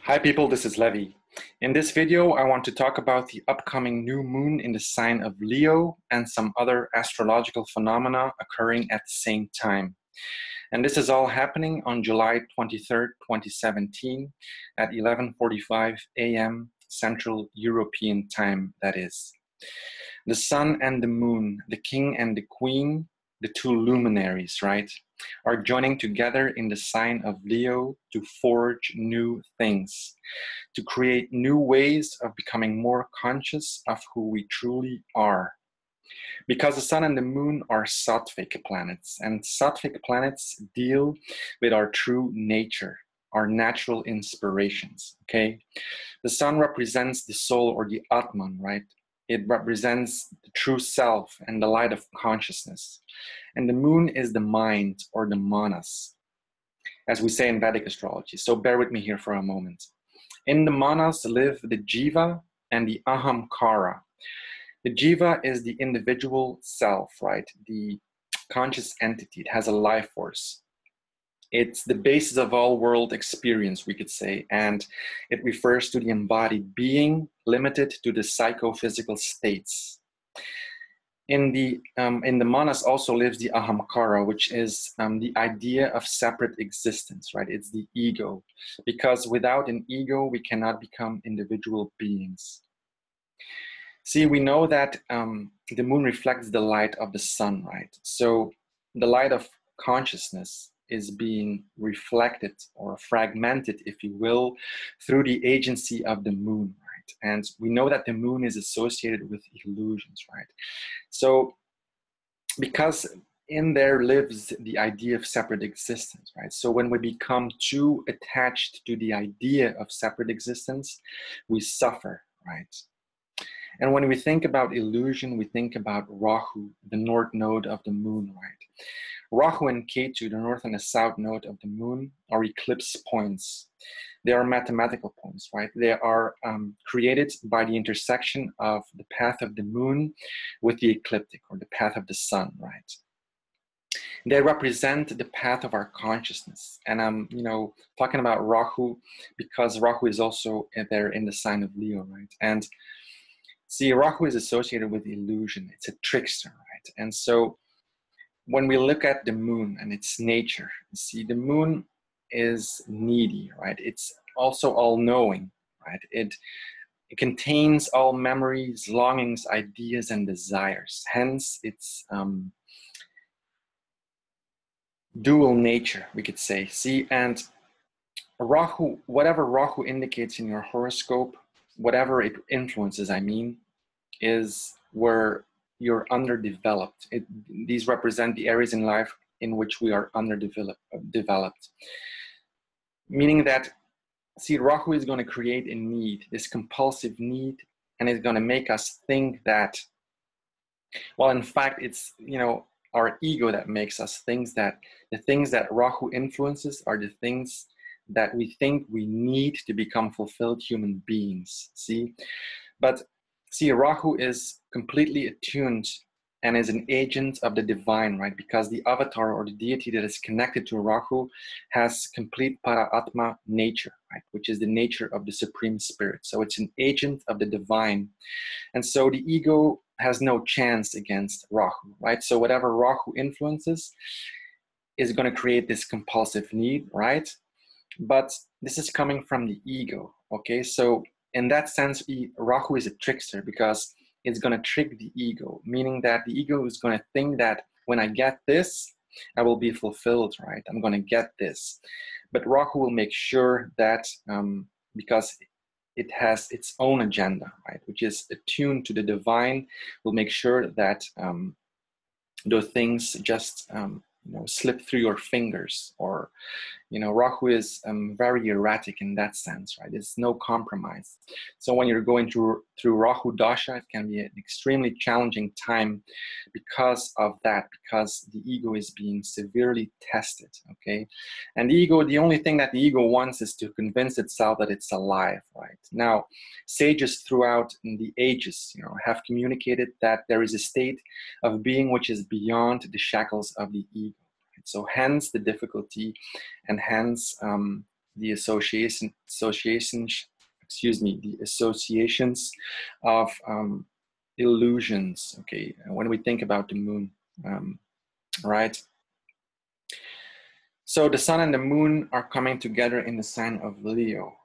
Hi people, this is Levi. In this video, I want to talk about the upcoming new moon in the sign of Leo and some other astrological phenomena occurring at the same time. And this is all happening on July 23rd, 2017 at 11:45 a.m. Central European Time, that is. The sun and the moon, the king and the queen, the two luminaries, right, are joining together in the sign of Leo to forge new things, to create new ways of becoming more conscious of who we truly are. Because the sun and the moon are sattvic planets, and sattvic planets deal with our true nature, our natural inspirations, okay? The sun represents the soul or the Atman, right? It represents the true self and the light of consciousness. And the moon is the mind or the manas, as we say in Vedic astrology. So bear with me here for a moment. In the manas live the jiva and the ahamkara. The jiva is the individual self, right? The conscious entity. It has a life force. It's the basis of all world experience, we could say, and it refers to the embodied being limited to the psychophysical states. In the manas also lives the ahamkara, which is the idea of separate existence, right? It's the ego, because without an ego, we cannot become individual beings. See, we know that the moon reflects the light of the sun, right? So the light of consciousness is being reflected or fragmented, if you will, through the agency of the moon, right? And we know that the moon is associated with illusions, right? So because in there lives the idea of separate existence, right? So when we become too attached to the idea of separate existence, we suffer, right? And when we think about illusion, we think about Rahu, the north node of the moon, right? Rahu and Ketu, the north and the south node of the moon, are eclipse points. They are mathematical points, right? They are created by the intersection of the path of the moon with the ecliptic, or the path of the sun, right? They represent the path of our consciousness. And I'm, talking about Rahu because Rahu is also there in the sign of Leo, right? And see, Rahu is associated with illusion. It's a trickster, right? And so when we look at the moon and its nature, see, the moon is needy, right? It's also all-knowing, right? It contains all memories, longings, ideas, and desires. Hence, its dual nature, we could say. See, and Rahu, whatever Rahu indicates in your horoscope, whatever it influences, is where you're underdeveloped. These represent the areas in life in which we are underdeveloped. Meaning that, see, Rahu is going to create a need, this compulsive need, and it's going to make us think that, well, in fact, it's, our ego that makes us think that the things that Rahu influences are the things that we think we need to become fulfilled human beings, see? But see, Rahu is completely attuned and is an agent of the divine, right? Because the avatar or the deity that is connected to Rahu has complete Para-Atma nature, right? Which is the nature of the Supreme Spirit. So it's an agent of the divine. And so the ego has no chance against Rahu, right? So whatever Rahu influences is going to create this compulsive need, right? But this is coming from the ego, okay? So in that sense, Rahu is a trickster because it's going to trick the ego, meaning that the ego is going to think that when I get this, I will be fulfilled, right? I'm going to get this. But Rahu will make sure that because it has its own agenda, right, which is attuned to the divine, will make sure that those things just slip through your fingers. Or Rahu is very erratic in that sense, right? There's no compromise. So when you're going through Rahu Dasha, it can be an extremely challenging time because of that, because the ego is being severely tested, okay? And the ego, the only thing that the ego wants is to convince itself that it's alive, right? Now, sages throughout the ages, have communicated that there is a state of being which is beyond the shackles of the ego. So hence the difficulty, and hence the associations of illusions. Okay, when we think about the moon, right? So the sun and the moon are coming together in the sign of Leo.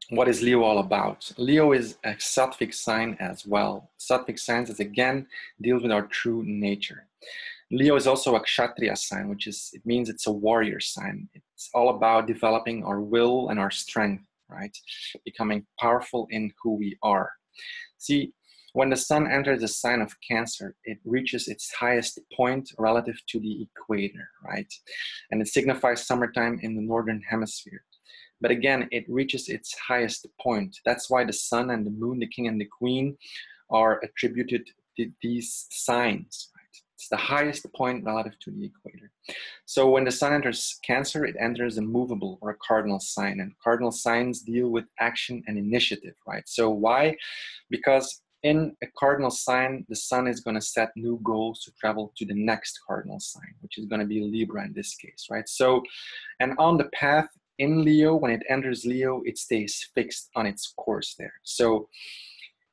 What is Leo all about? Leo is a Sattvic sign as well. Sattvic signs, is again, deals with our true nature. Leo is also a Kshatriya sign, it means it's a warrior sign. It's all about developing our will and our strength, right? Becoming powerful in who we are. See, when the sun enters the sign of Cancer, it reaches its highest point relative to the equator, right? And it signifies summertime in the northern hemisphere. But again, it reaches its highest point. That's why the sun and the moon, the king and the queen, are attributed to these signs. Right? It's the highest point relative to the equator. So when the sun enters Cancer, it enters a movable or a cardinal sign. And cardinal signs deal with action and initiative, right? So why? Because in a cardinal sign, the sun is going to set new goals to travel to the next cardinal sign, which is going to be Libra in this case, right? So, and on the path in Leo, when it enters Leo, it stays fixed on its course there. So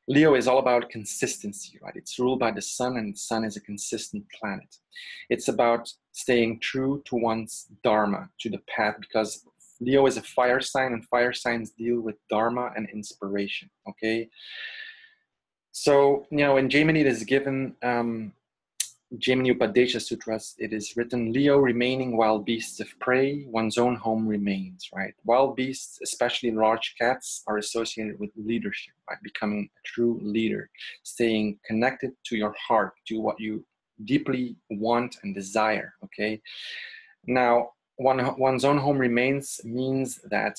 Leo is all about consistency, right? It's ruled by the sun, and the sun is a consistent planet. It's about staying true to one's dharma, to the path, because Leo is a fire sign, and fire signs deal with dharma and inspiration, okay? So, you know, in Jamini, it is given, Jamini Upadesha Sutras, it is written, Leo remaining wild beasts of prey, one's own home remains, right? Wild beasts, especially large cats, are associated with leadership, right? Becoming a true leader, staying connected to your heart, to what you deeply want and desire, okay? Now, one's own home remains means that,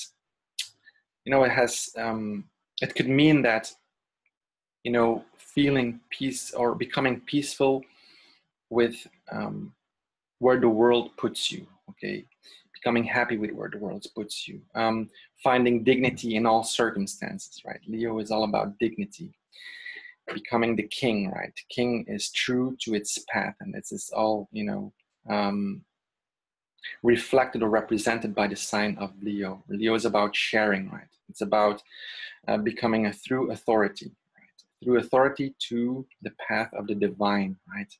you know, it could mean that, you know, feeling peace or becoming peaceful with where the world puts you, okay? Becoming happy with where the world puts you. Finding dignity in all circumstances, right? Leo is all about dignity. Becoming the king, right? King is true to its path, and this is all, you know, reflected or represented by the sign of Leo. Leo is about sharing, right? It's about becoming a true authority, right? Through authority to the path of the divine, right?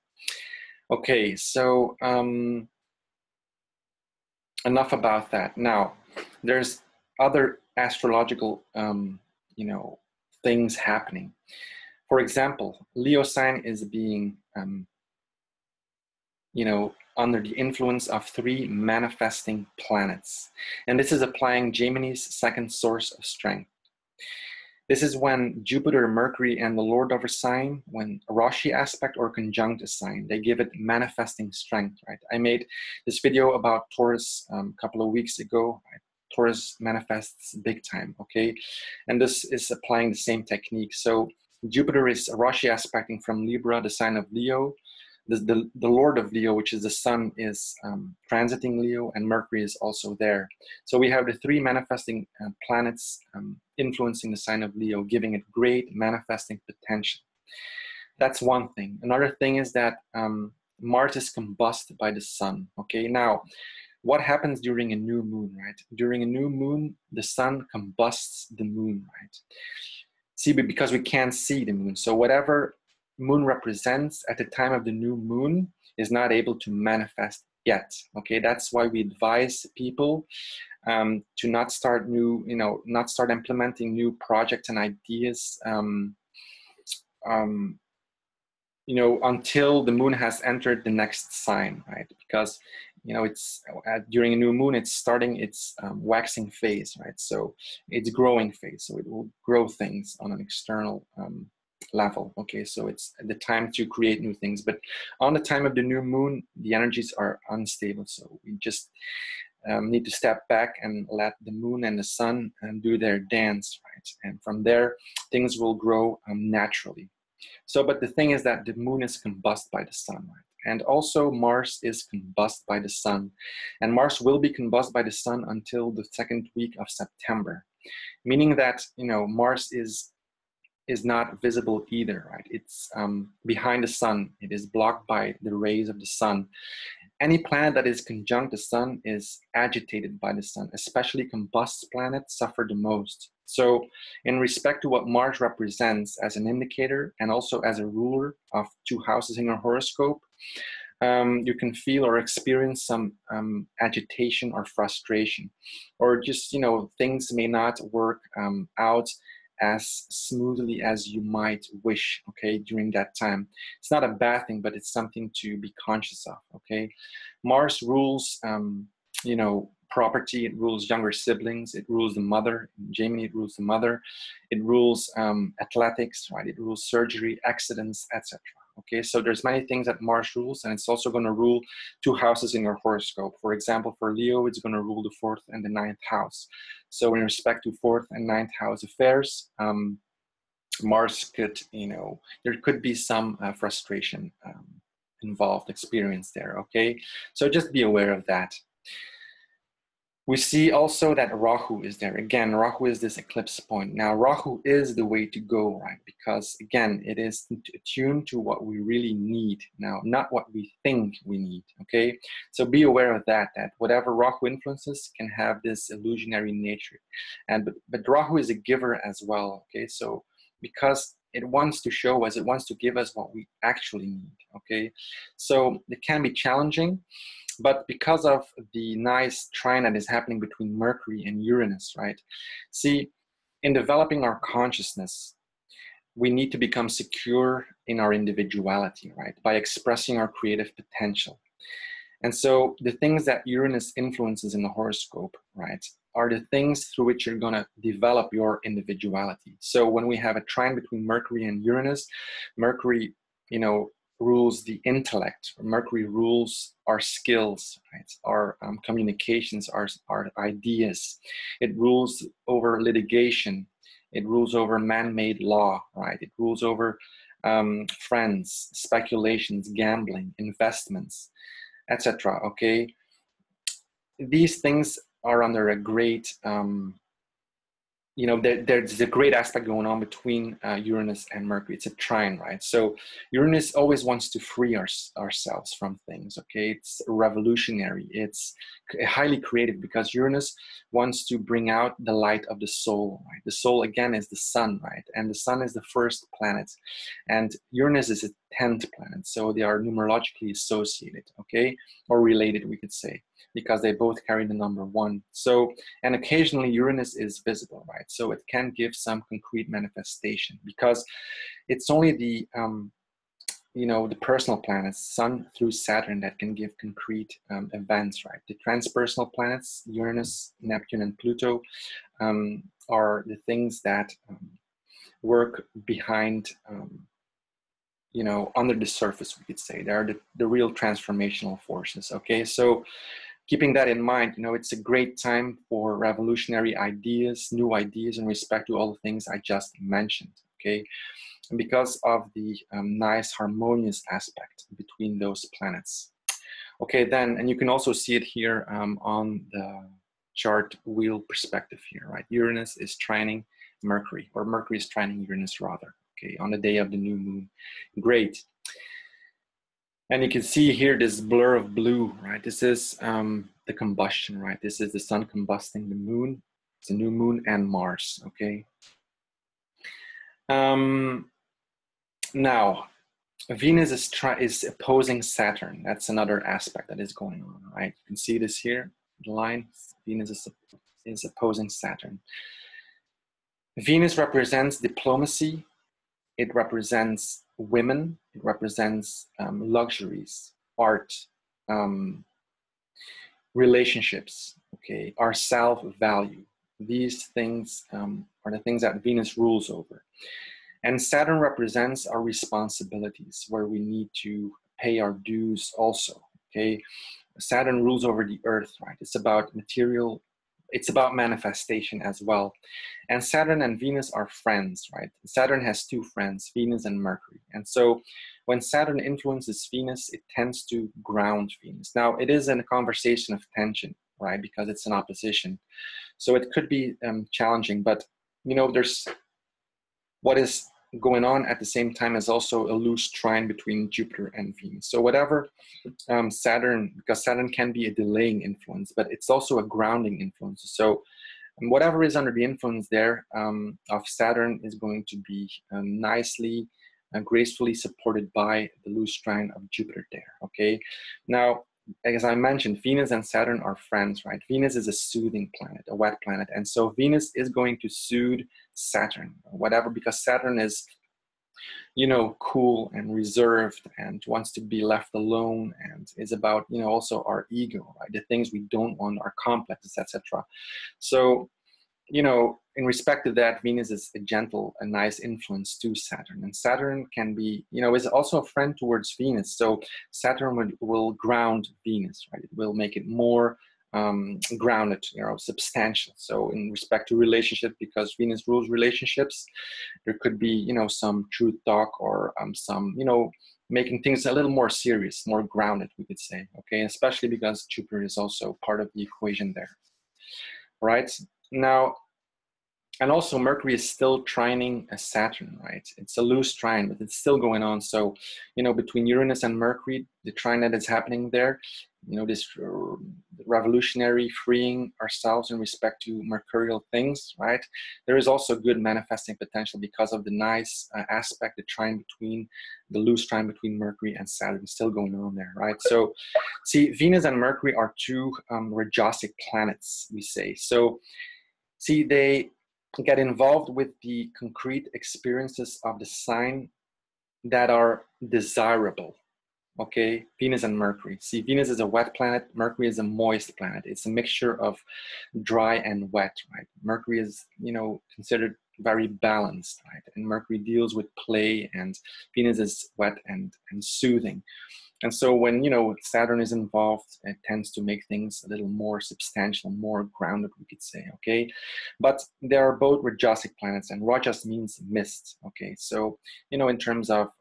Okay, so enough about that. Now, there's other astrological, you know, things happening. For example, Leo sign is being, you know, under the influence of 3 manifesting planets. And this is applying Gemini's second source of strength. This is when Jupiter, Mercury, and the Lord of a sign, when a Rashi aspect or conjunct a sign, they give it manifesting strength, right? I made this video about Taurus a couple of weeks ago. Right? Taurus manifests big time, okay? And this is applying the same technique. So Jupiter is a Rashi aspecting from Libra, the sign of Leo. The Lord of Leo, which is the sun, is transiting Leo, and Mercury is also there. So we have the 3 manifesting planets influencing the sign of Leo, giving it great manifesting potential. That's one thing. Another thing is that Mars is combusted by the sun. Okay, now what happens during a new moon, right? During a new moon, the sun combusts the moon, right? See, because we can't see the moon. So whatever moon represents at the time of the new moon is not able to manifest yet. Okay, that's why we advise people to not start new, you know, not start implementing new projects and ideas, you know, until the moon has entered the next sign, right? Because, you know, it's during a new moon, it's starting its waxing phase, right? So it's growing phase, so it will grow things on an external level. Okay, so it's the time to create new things. But on the time of the new moon, the energies are unstable, so we just need to step back and let the moon and the sun do their dance, right? And from there, things will grow naturally. So, but the thing is that the moon is combusted by the sun, right? And also Mars is combusted by the sun. And Mars will be combusted by the sun until the 2nd week of September. Meaning that, you know, Mars is not visible either, right? It's behind the sun. It is blocked by the rays of the sun. any planet that is conjunct the sun is agitated by the sun, especially combust planets suffer the most. So in respect to what Mars represents as an indicator and also as a ruler of 2 houses in your horoscope, you can feel or experience some agitation or frustration, or just, things may not work out as smoothly as you might wish, okay, during that time. It's not a bad thing, but it's something to be conscious of, okay? Mars rules, property, it rules younger siblings, it rules the mother. In Jamini, it rules the mother. It rules athletics, right? It rules surgery, accidents, etc. Okay, so there's many things that Mars rules, and it's also going to rule 2 houses in your horoscope. For example, for Leo, it's going to rule the 4th and the 9th house. So in respect to 4th and 9th house affairs, Mars could, there could be some frustration involved, experience there, okay? So just be aware of that. We see also that Rahu is there. Again, Rahu is this eclipse point. Now, Rahu is the way to go, right? Because, again, it is attuned to what we really need now, not what we think we need, okay? So be aware of that whatever Rahu influences can have this illusionary nature. But Rahu is a giver as well, okay? So because it wants to show us, it wants to give us what we actually need, okay? So it can be challenging. But because of the nice trine that is happening between Mercury and Uranus, right? See, in developing our consciousness, we need to become secure in our individuality, right? By expressing our creative potential. And so the things that Uranus influences in the horoscope, right, are the things through which you're going to develop your individuality. So when we have a trine between Mercury and Uranus, Mercury, rules the intellect. Mercury rules our skills, right? Our communications, our ideas. It rules over litigation. It rules over man-made law, right? It rules over friends, speculations, gambling, investments, etc. Okay, these things are under a great there's a great aspect going on between Uranus and Mercury. It's a trine, right? So Uranus always wants to free ourselves from things, okay? It's revolutionary. It's highly creative because Uranus wants to bring out the light of the soul, right? The soul, again, is the sun, right? And the sun is the 1st planet. And Uranus is a 10th planet. So they are numerologically associated, okay? Or related, we could say, because they both carry the number 1. So, and occasionally Uranus is visible, right? So it can give some concrete manifestation because it's only the, the personal planets, Sun through Saturn, that can give concrete events, right? The transpersonal planets, Uranus, Neptune, and Pluto, are the things that work behind, under the surface, we could say. They're the real transformational forces, okay? So keeping that in mind, it's a great time for revolutionary ideas, new ideas in respect to all the things I just mentioned, okay? And because of the nice harmonious aspect between those planets. Okay, then, and you can also see it here on the chart wheel perspective here, right? Uranus is trining Mercury, or Mercury is trining Uranus rather, okay, on the day of the new moon. Great. And you can see here this blur of blue, right? This is the combustion, right? This is the sun combusting the moon. It's a new moon and Mars, okay? Now, Venus is opposing Saturn. That's another aspect that is going on, right? You can see this here, the line. Venus is opposing Saturn. Venus represents diplomacy. It represents women. It represents luxuries, art, relationships, okay, our self-value. These things are the things that Venus rules over. And Saturn represents our responsibilities, where we need to pay our dues also, okay? Saturn rules over the earth, right? It's about material, it's about manifestation as well. And Saturn and Venus are friends, right? Saturn has 2 friends, Venus and Mercury. And so when Saturn influences Venus, it tends to ground Venus. Now, it is in a conversation of tension, right? Because it's an opposition. So it could be challenging, but there's what is going on at the same time is also a loose trine between Jupiter and Venus. So whatever Saturn, because Saturn can be a delaying influence, but it's also a grounding influence. So whatever is under the influence there of Saturn is going to be nicely and gracefully supported by the loose trine of Jupiter there, okay? Now, as I mentioned, Venus and Saturn are friends, right? Venus is a soothing planet, a wet planet. And so Venus is going to soothe Saturn, whatever, because Saturn is, you know, cool and reserved and wants to be left alone and is about, you know, also our ego, right? The things we don't want, our complexes, etc. So, you know, in respect to that, Venus is a gentle, a nice influence to Saturn. And Saturn can be, you know, is also a friend towards Venus. So Saturn will ground Venus, right? It will make it more grounded, you know, substantial. So in respect to relationship, because Venus rules relationships, there could be, you know, some truth talk or some, you know, making things a little more serious, more grounded, we could say, okay? Especially because Jupiter is also part of the equation there, right? Now, and also Mercury is still trining a Saturn, right? It's a loose trine, but it's still going on. So, you know, between Uranus and Mercury, the trine that is happening there, you know, this revolutionary freeing ourselves in respect to mercurial things, right? There is also good manifesting potential because of the nice aspect, the trine between, the loose trine between Mercury and Saturn still going on there, right? So, see, Venus and Mercury are two Rajasic planets, we say. So, see, they get involved with the concrete experiences of the sign that are desirable, okay? Venus and Mercury. See, Venus is a wet planet, Mercury is a moist planet. It's a mixture of dry and wet, right? Mercury is, you know, considered very balanced, right? And Mercury deals with play, and Venus is wet and soothing. And so when, you know, Saturn is involved, it tends to make things a little more substantial, more grounded, we could say, okay? But they are both Rajasic planets, and Rajas means mist, okay? So, you know, in terms of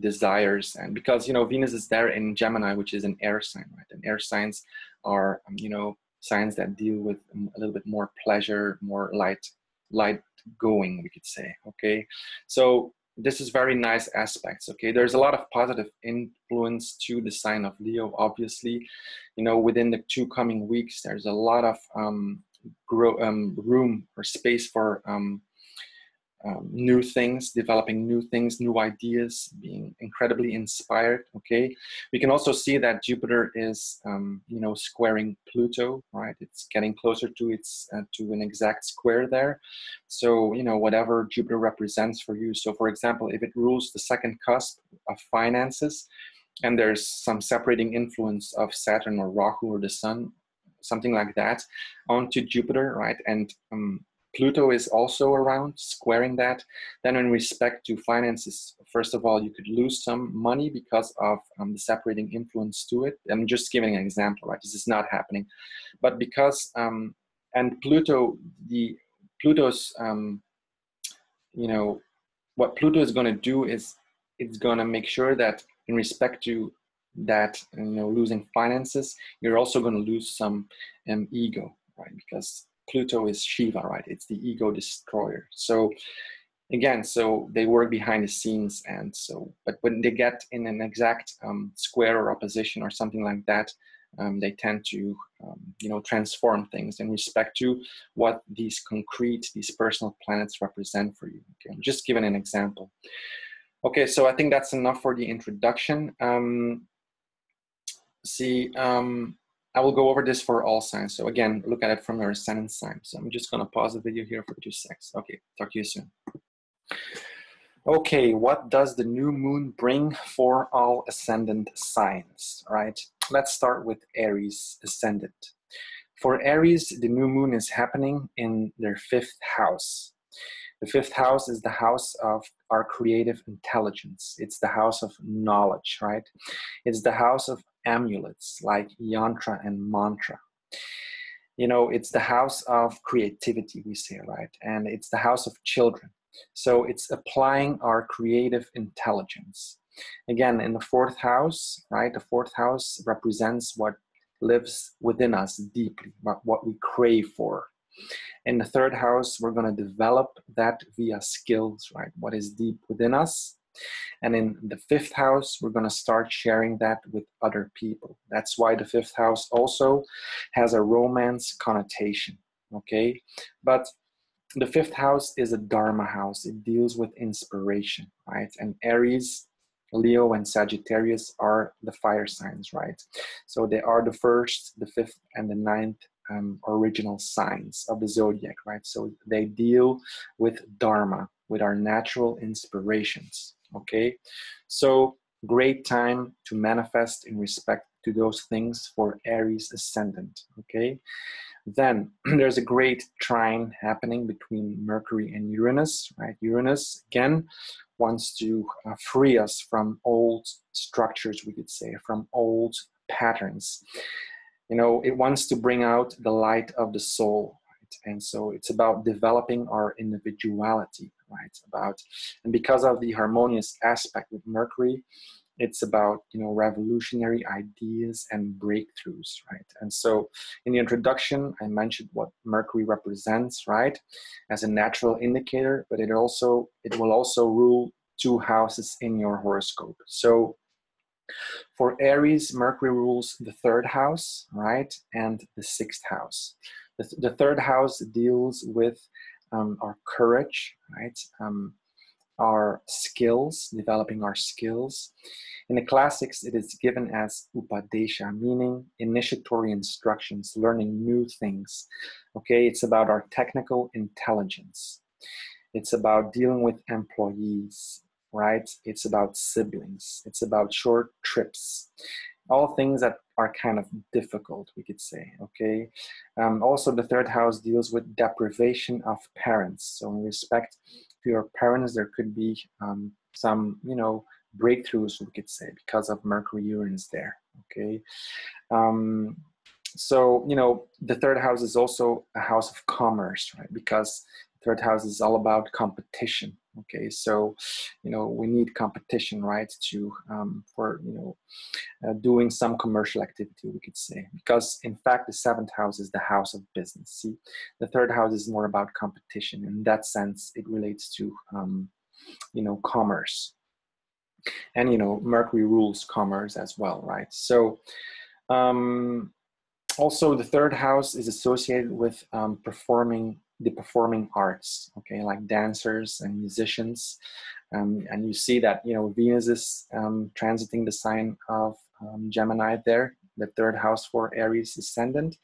desires, and because, you know, Venus is there in Gemini, which is an air sign, right? And air signs are, you know, signs that deal with a little bit more pleasure, more light going, we could say, okay? So, this is very nice aspects, okay? There's a lot of positive influence to the sign of Leo, obviously. You know, within the 2 coming weeks, there's a lot of room or space for new things, developing new things, new ideas, being incredibly inspired, okay? We can also see that Jupiter is, you know, squaring Pluto, right? It's getting closer to its, to an exact square there. So, you know, whatever Jupiter represents for you. So for example, if it rules the second cusp of finances, and there's some separating influence of Saturn or Rahu or the Sun, something like that, onto Jupiter, right? And Pluto is also around, squaring that. Then in respect to finances, first of all, you could lose some money because of the separating influence to it. I'm just giving an example, right? This is not happening. But because, and Pluto's, you know, what Pluto is going to do is it's going to make sure that in respect to that, you know, losing finances, you're also going to lose some ego, right? Because Pluto is Shiva, right? It's the ego destroyer. So again, so they work behind the scenes, and so, but when they get in an exact square or opposition or something like that, they tend to, you know, transform things in respect to what these concrete, these personal planets represent for you. Okay, I'm just giving an example. Okay, so I think that's enough for the introduction. I will go over this for all signs. So again, look at it from your ascendant sign. So I'm just gonna pause the video here for 2 seconds. Okay, talk to you soon. Okay, what does the new moon bring for all ascendant signs, right? Let's start with Aries ascendant. For Aries, the new moon is happening in their 5th house. The 5th house is the house of our creative intelligence. It's the house of knowledge, right? It's the house of amulets like yantra and mantra. You know, it's the house of creativity, we say, right? And it's the house of children. So it's applying our creative intelligence. Again, in the 4th house, right? The 4th house represents what lives within us deeply, what we crave for. In the third house, we're going to develop that via skills, right? What is deep within us. And in the fifth house, we're going to start sharing that with other people. That's why the fifth house also has a romance connotation, okay? But the fifth house is a Dharma house. It deals with inspiration, right? And Aries, Leo, and Sagittarius are the fire signs, right? So they are the first, the fifth, and the ninth original signs of the zodiac, right? So they deal with Dharma, with our natural inspirations, okay? So great time to manifest in respect to those things for Aries ascendant, okay? Then there's a great trine happening between Mercury and Uranus, right? Uranus, again, wants to free us from old structures, we could say, from old patterns. You know, it wants to bring out the light of the soul, right? And so it's about developing our individuality, right? And because of the harmonious aspect with Mercury, it's about, you know, revolutionary ideas and breakthroughs, right? And so in the introduction, I mentioned what Mercury represents, right, as a natural indicator, but it will also rule 2 houses in your horoscope. So for Aries, Mercury rules the 3rd house, right, and the 6th house. The 3rd house deals with our courage, right, our skills, developing our skills. In the classics, it is given as upadesha, meaning initiatory instructions, learning new things. Okay, it's about our technical intelligence. It's about dealing with employees, right? It's about siblings. It's about short trips. All things that are kind of difficult, we could say, okay? Also, the 3rd house deals with deprivation of parents. So in respect to your parents, there could be some, you know, breakthroughs, we could say, because of Mercury Uranus there, okay? So, you know, the 3rd house is also a house of commerce, right? Because the 3rd house is all about competition, okay? So, you know, we need competition, right, to, for, you know, doing some commercial activity, we could say, because in fact the 7th house is the house of business. See, the 3rd house is more about competition. In that sense, it relates to you know, commerce, and you know, Mercury rules commerce as well, right? So also the 3rd house is associated with the performing arts, okay, like dancers and musicians. And you see that, you know, Venus is transiting the sign of Gemini there, the 3rd house for Aries ascendant,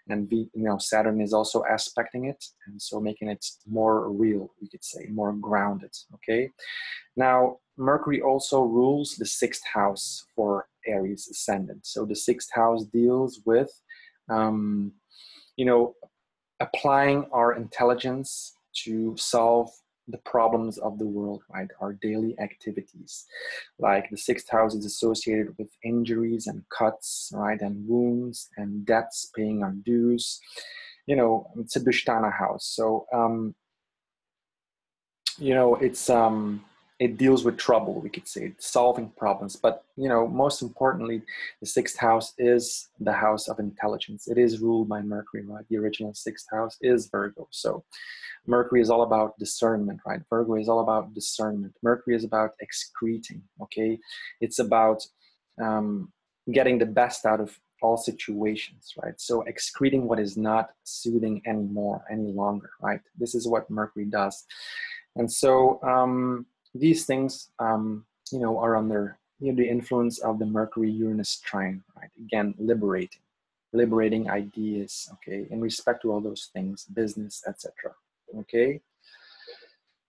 and you know, Saturn is also aspecting it, and so making it more real, we could say, more grounded, okay? Now, Mercury also rules the 6th house for Aries ascendant. So the 6th house deals with, you know, applying our intelligence to solve the problems of the world, right? Our daily activities. Like the 6th house is associated with injuries and cuts, right? And wounds and debts, paying our dues. You know, it's a Dushtana house. So, you know, it deals with trouble, we could say, solving problems. But, you know, most importantly, the 6th house is the house of intelligence. It is ruled by Mercury, right? The original 6th house is Virgo. So Mercury is all about discernment, right? Virgo is all about discernment. Mercury is about excreting, okay? It's about getting the best out of all situations, right? So excreting what is not soothing anymore, any longer, right? This is what Mercury does. And so these things, you know, are under, you know, the influence of the Mercury-Uranus trine, right? Again, liberating ideas, okay, in respect to all those things, business, etc. Okay.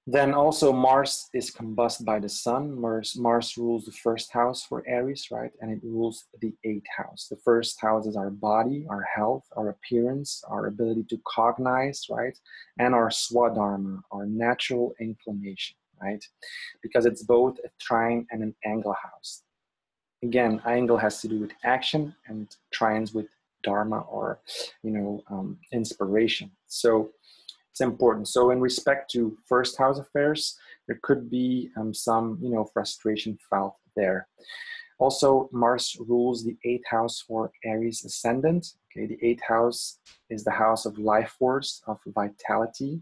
Then also Mars is combusted by the sun. Mars rules the 1st house for Aries, right? And it rules the 8th house. The 1st house is our body, our health, our appearance, our ability to cognize, right? And our swadharma, our natural inclination, right? Because it's both a trine and an angle house. Again, angle has to do with action, and trines with dharma, or, you know, inspiration. So it's important. So in respect to 1st house affairs, there could be some, you know, frustration felt there. Also, Mars rules the 8th house for Aries ascendant. Okay, the 8th house is the house of life force, of vitality,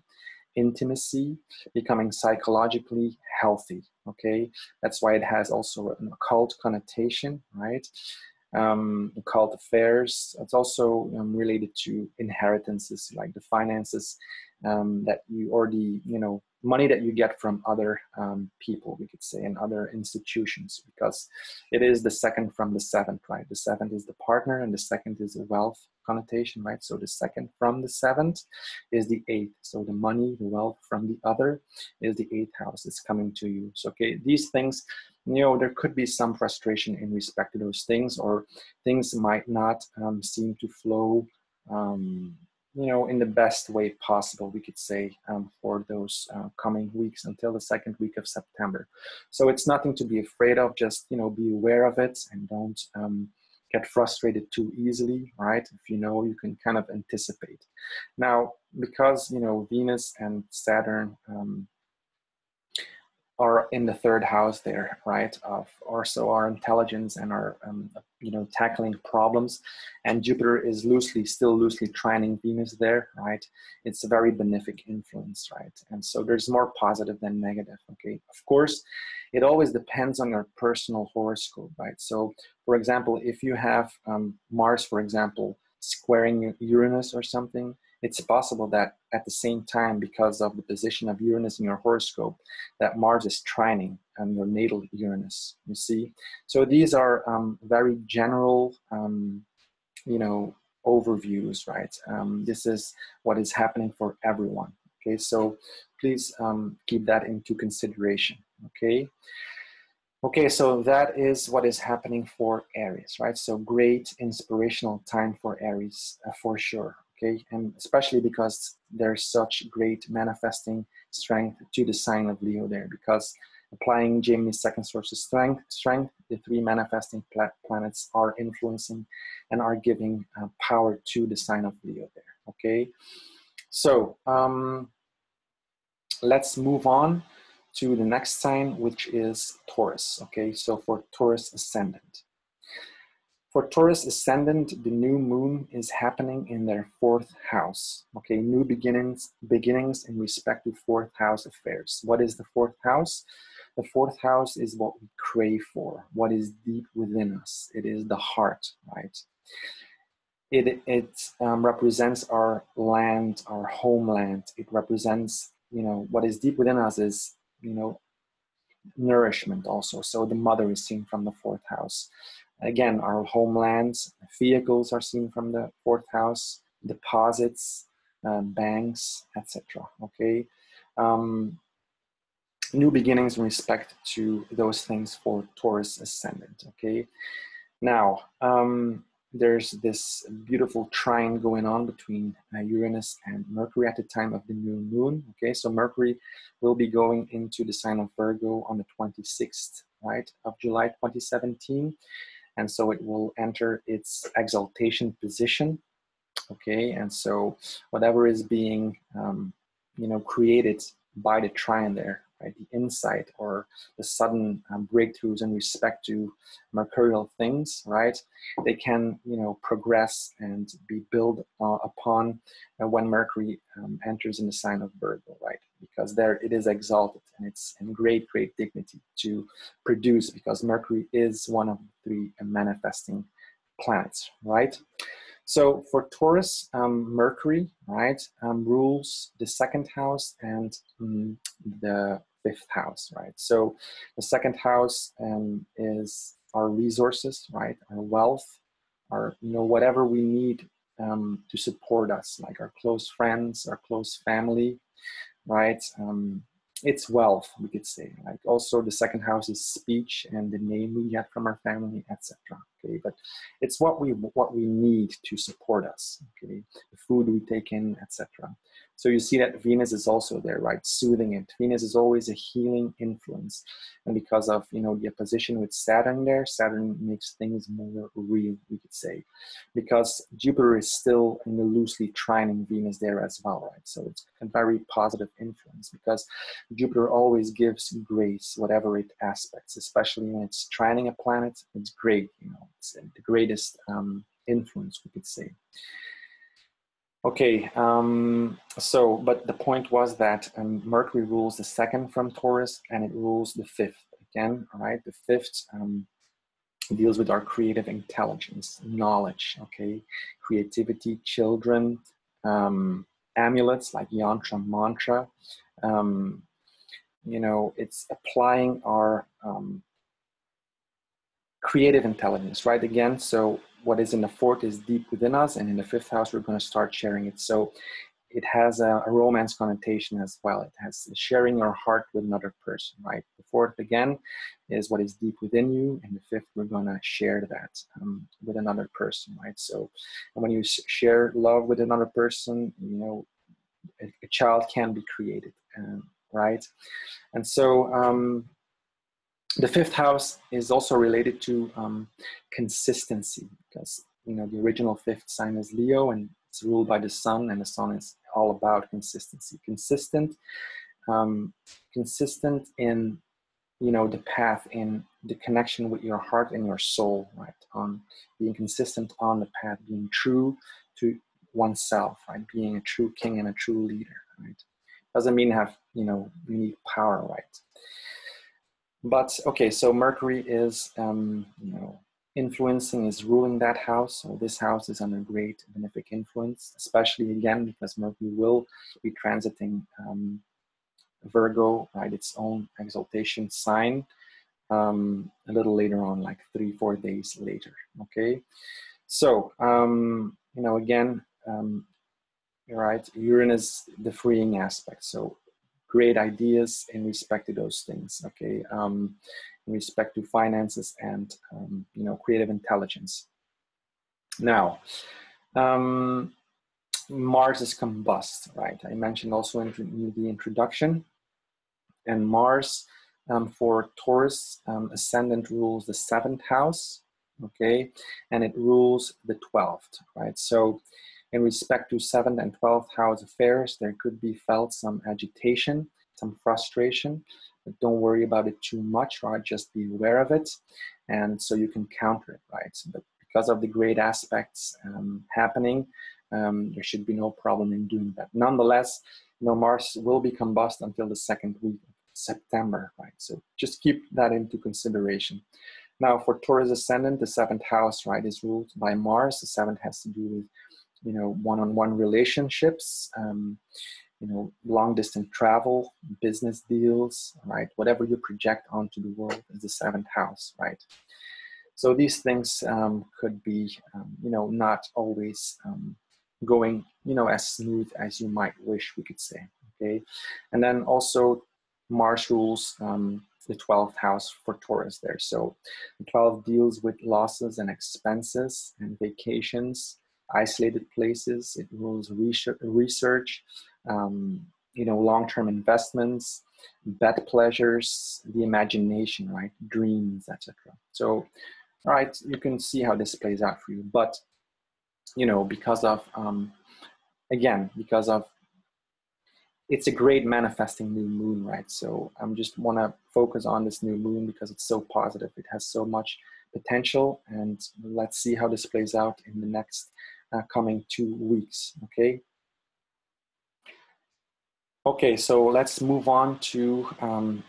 intimacy, becoming psychologically healthy. Okay, that's why it has also an occult connotation, right? Occult affairs. It's also related to inheritances, like the finances that you, or the, you know, money that you get from other people, we could say, and other institutions, because it is the second from the seventh, right? The seventh is the partner, and the second is a wealth connotation, right? So the second from the seventh is the eighth. So the money, the wealth from the other is the eighth house. It's coming to you. So, okay, these things, you know, there could be some frustration in respect to those things, or things might not seem to flow, you know, in the best way possible, we could say, for those coming weeks until the second week of September. So it's nothing to be afraid of. Just, you know, be aware of it and don't get frustrated too easily, right? If you know, you can kind of anticipate. Now, because, you know, Venus and Saturn are in the third house there, right? Of also our intelligence and our, you know, tackling problems. And Jupiter is still loosely trining Venus there, right? It's a very benefic influence, right? And so there's more positive than negative, okay? Of course, it always depends on your personal horoscope, right? So, for example, if you have Mars, for example, squaring Uranus or something, it's possible that at the same time, because of the position of Uranus in your horoscope, that Mars is trining your natal Uranus, you see? So these are very general, you know, overviews, right? This is what is happening for everyone, okay? So please keep that into consideration, okay? Okay, so that is what is happening for Aries, right? So great inspirational time for Aries, for sure, okay? And especially because there's such great manifesting strength to the sign of Leo there, because applying Jamini's second source of strength, the three manifesting planets are influencing and are giving power to the sign of Leo there, okay? So let's move on to the next sign, which is Taurus, okay? So for Taurus ascendant. For Taurus ascendant, the new moon is happening in their fourth house, okay? New beginnings in respect to fourth house affairs. What is the fourth house? The fourth house is what we crave for, what is deep within us. It is the heart, right? It represents our land, our homeland. It represents, you know, what is deep within us is, you know, nourishment also. So the mother is seen from the fourth house. Again, our homelands, vehicles are seen from the fourth house, deposits, banks, etc. Okay, new beginnings in respect to those things for Taurus ascendant. Okay, now there's this beautiful trine going on between Uranus and Mercury at the time of the new moon. Okay, so Mercury will be going into the sign of Virgo on the 26th, right, of July 2017. And so it will enter its exaltation position. Okay, and so whatever is being, you know, created by the trine there, right, the insight or the sudden breakthroughs in respect to mercurial things, right, they can, you know, progress and be built upon when Mercury enters in the sign of Virgo, right, because there it is exalted and it's in great dignity to produce, because Mercury is one of the three manifesting planets, right? So for Taurus, Mercury, right, rules the second house and the fifth house, right? So the second house is our resources, right, our wealth, our, you know, whatever we need to support us, like our close friends, our close family, right? It's wealth, we could say. Like also the second house is speech and the name we get from our family, etc. okay? But it's what we need to support us, okay? The food we take in, etc. So you see that Venus is also there, right? Soothing it. Venus is always a healing influence. And because of, you know, the opposition with Saturn there, Saturn makes things more real, we could say. Because Jupiter is still in the loosely trining Venus there as well, right? So it's a very positive influence because Jupiter always gives grace, whatever it aspects, especially when it's trining a planet. It's great, you know, it's the greatest influence, we could say. Okay, but the point was that Mercury rules the second from Taurus and it rules the fifth again, all right? The fifth deals with our creative intelligence, knowledge, okay? Creativity, children, amulets like yantra, mantra. You know, it's applying our creative intelligence, right? Again, so what is in the fourth is deep within us, and in the fifth house, we're going to start sharing it. So it has a romance connotation as well. It has sharing your heart with another person, right? The fourth, again, is what is deep within you, and the fifth, we're going to share that with another person, right? So when you share love with another person, you know, a child can be created, right? And so the fifth house is also related to consistency because, you know, the original fifth sign is Leo and it's ruled by the sun, and the sun is all about consistency. Consistent in, you know, the path, in the connection with your heart and your soul, right? On being consistent on the path, being true to oneself, right? Being a true king and a true leader, right? Doesn't mean have, you know, you need power, right? But okay, so Mercury is, you know, influencing, is ruling that house. So this house is under great benefic influence, especially again because Mercury will be transiting Virgo, right? Its own exaltation sign a little later on, like 3-4 days later. Okay, so you know, again, right? Uranus, the freeing aspect. So great ideas in respect to those things, okay? In respect to finances and, you know, creative intelligence. Now, Mars is combust, right? I mentioned also in the introduction. And Mars for Taurus ascendant rules the 7th house, okay? And it rules the 12th, right? So in respect to 7th and 12th house affairs, there could be felt some agitation, some frustration, but don't worry about it too much, right? Just be aware of it, and so you can counter it, right? But because of the great aspects happening, there should be no problem in doing that. Nonetheless, you know, Mars will be combust until the 2nd week of September, right? So just keep that into consideration. Now, for Taurus ascendant, the 7th house, right, is ruled by Mars. The 7th has to do with, you know, one-on-one relationships, you know, long-distance travel, business deals, right? Whatever you project onto the world is the 7th house, right? So these things could be, you know, not always going, you know, as smooth as you might wish, we could say, okay? And then also Mars rules the 12th house for Taurus there. So the 12th deals with losses and expenses and vacations, isolated places. It rules research, you know, long-term investments, bed pleasures, the imagination, right? Dreams, etc. So, all right, you can see how this plays out for you. But, you know, because of, again, because of, it's a great manifesting new moon, right? So I just want to focus on this new moon because it's so positive. It has so much potential, and let's see how this plays out in the next coming 2 weeks, okay? Okay, so let's move on to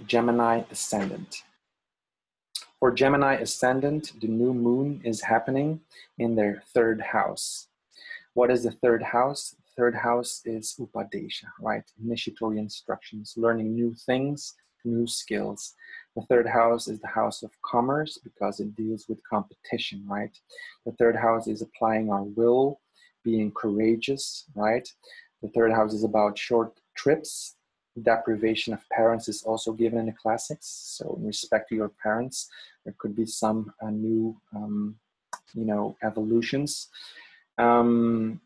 Gemini ascendant. For Gemini ascendant, the new moon is happening in their 3rd house. What is the 3rd house? The 3rd house is Upadesha, right? Initiatory instructions, learning new things, new skills. The 3rd house is the house of commerce because it deals with competition, right? The 3rd house is applying our will, being courageous, right? The 3rd house is about short trips. Deprivation of parents is also given in the classics. So in respect to your parents, there could be some new you know, evolutions, and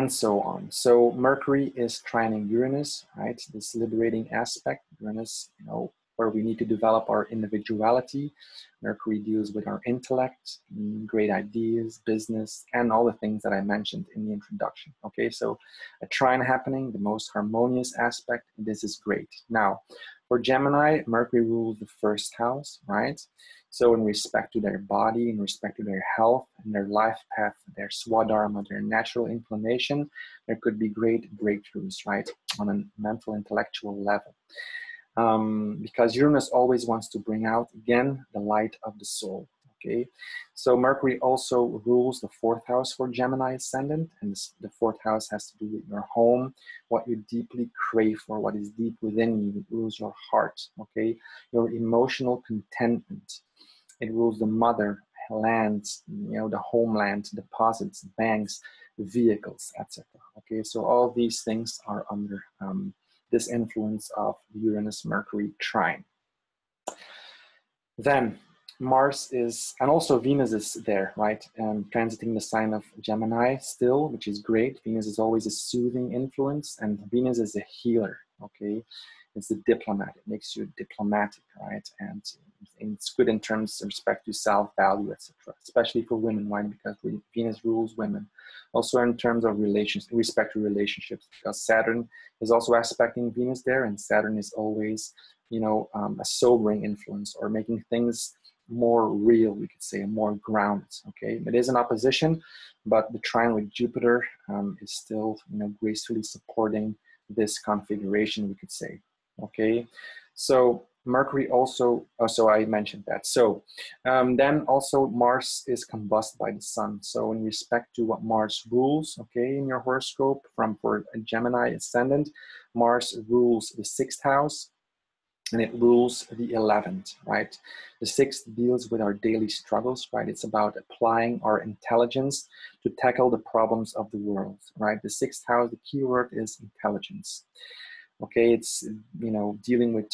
so on. So Mercury is trining Uranus, right? This liberating aspect, Uranus, you know, where we need to develop our individuality. Mercury deals with our intellect, great ideas, business, and all the things that I mentioned in the introduction. Okay, so a trine happening, the most harmonious aspect, this is great. Now, for Gemini, Mercury rules the first house, right? So in respect to their body, in respect to their health, and their life path, their swadharma, their natural inclination, there could be great breakthroughs, right, on a mental, intellectual level. Because Uranus always wants to bring out, again, the light of the soul, okay? So Mercury also rules the fourth house for Gemini ascendant, and the fourth house has to do with your home, what you deeply crave for, what is deep within you. It rules your heart, okay? Your emotional contentment. It rules the mother, land, you know, the homeland, deposits, banks, vehicles, etc. Okay, so all these things are under this influence of Uranus-Mercury trine. Then Mars is, and also Venus is there, right? Transiting the sign of Gemini still, which is great. Venus is always a soothing influence, and Venus is a healer, okay? It's the diplomat. It makes you diplomatic, right? And it's good in terms of respect to self-value, etc. Especially for women, right? Because Venus rules women. Also in terms of relations, respect to relationships, because Saturn is also aspecting Venus there, and Saturn is always, you know, a sobering influence, or making things more real, we could say, more grounded. Okay, it is an opposition, but the trine with Jupiter is still, you know, gracefully supporting this configuration, we could say. Okay, so Mercury also, so I mentioned that. So then also Mars is combusted by the Sun. So in respect to what Mars rules, okay, in your horoscope, for a Gemini ascendant, Mars rules the 6th house, and it rules the 11th, right? The 6th deals with our daily struggles, right? It's about applying our intelligence to tackle the problems of the world, right? The 6th house, the key word is intelligence. Okay, it's, you know, dealing with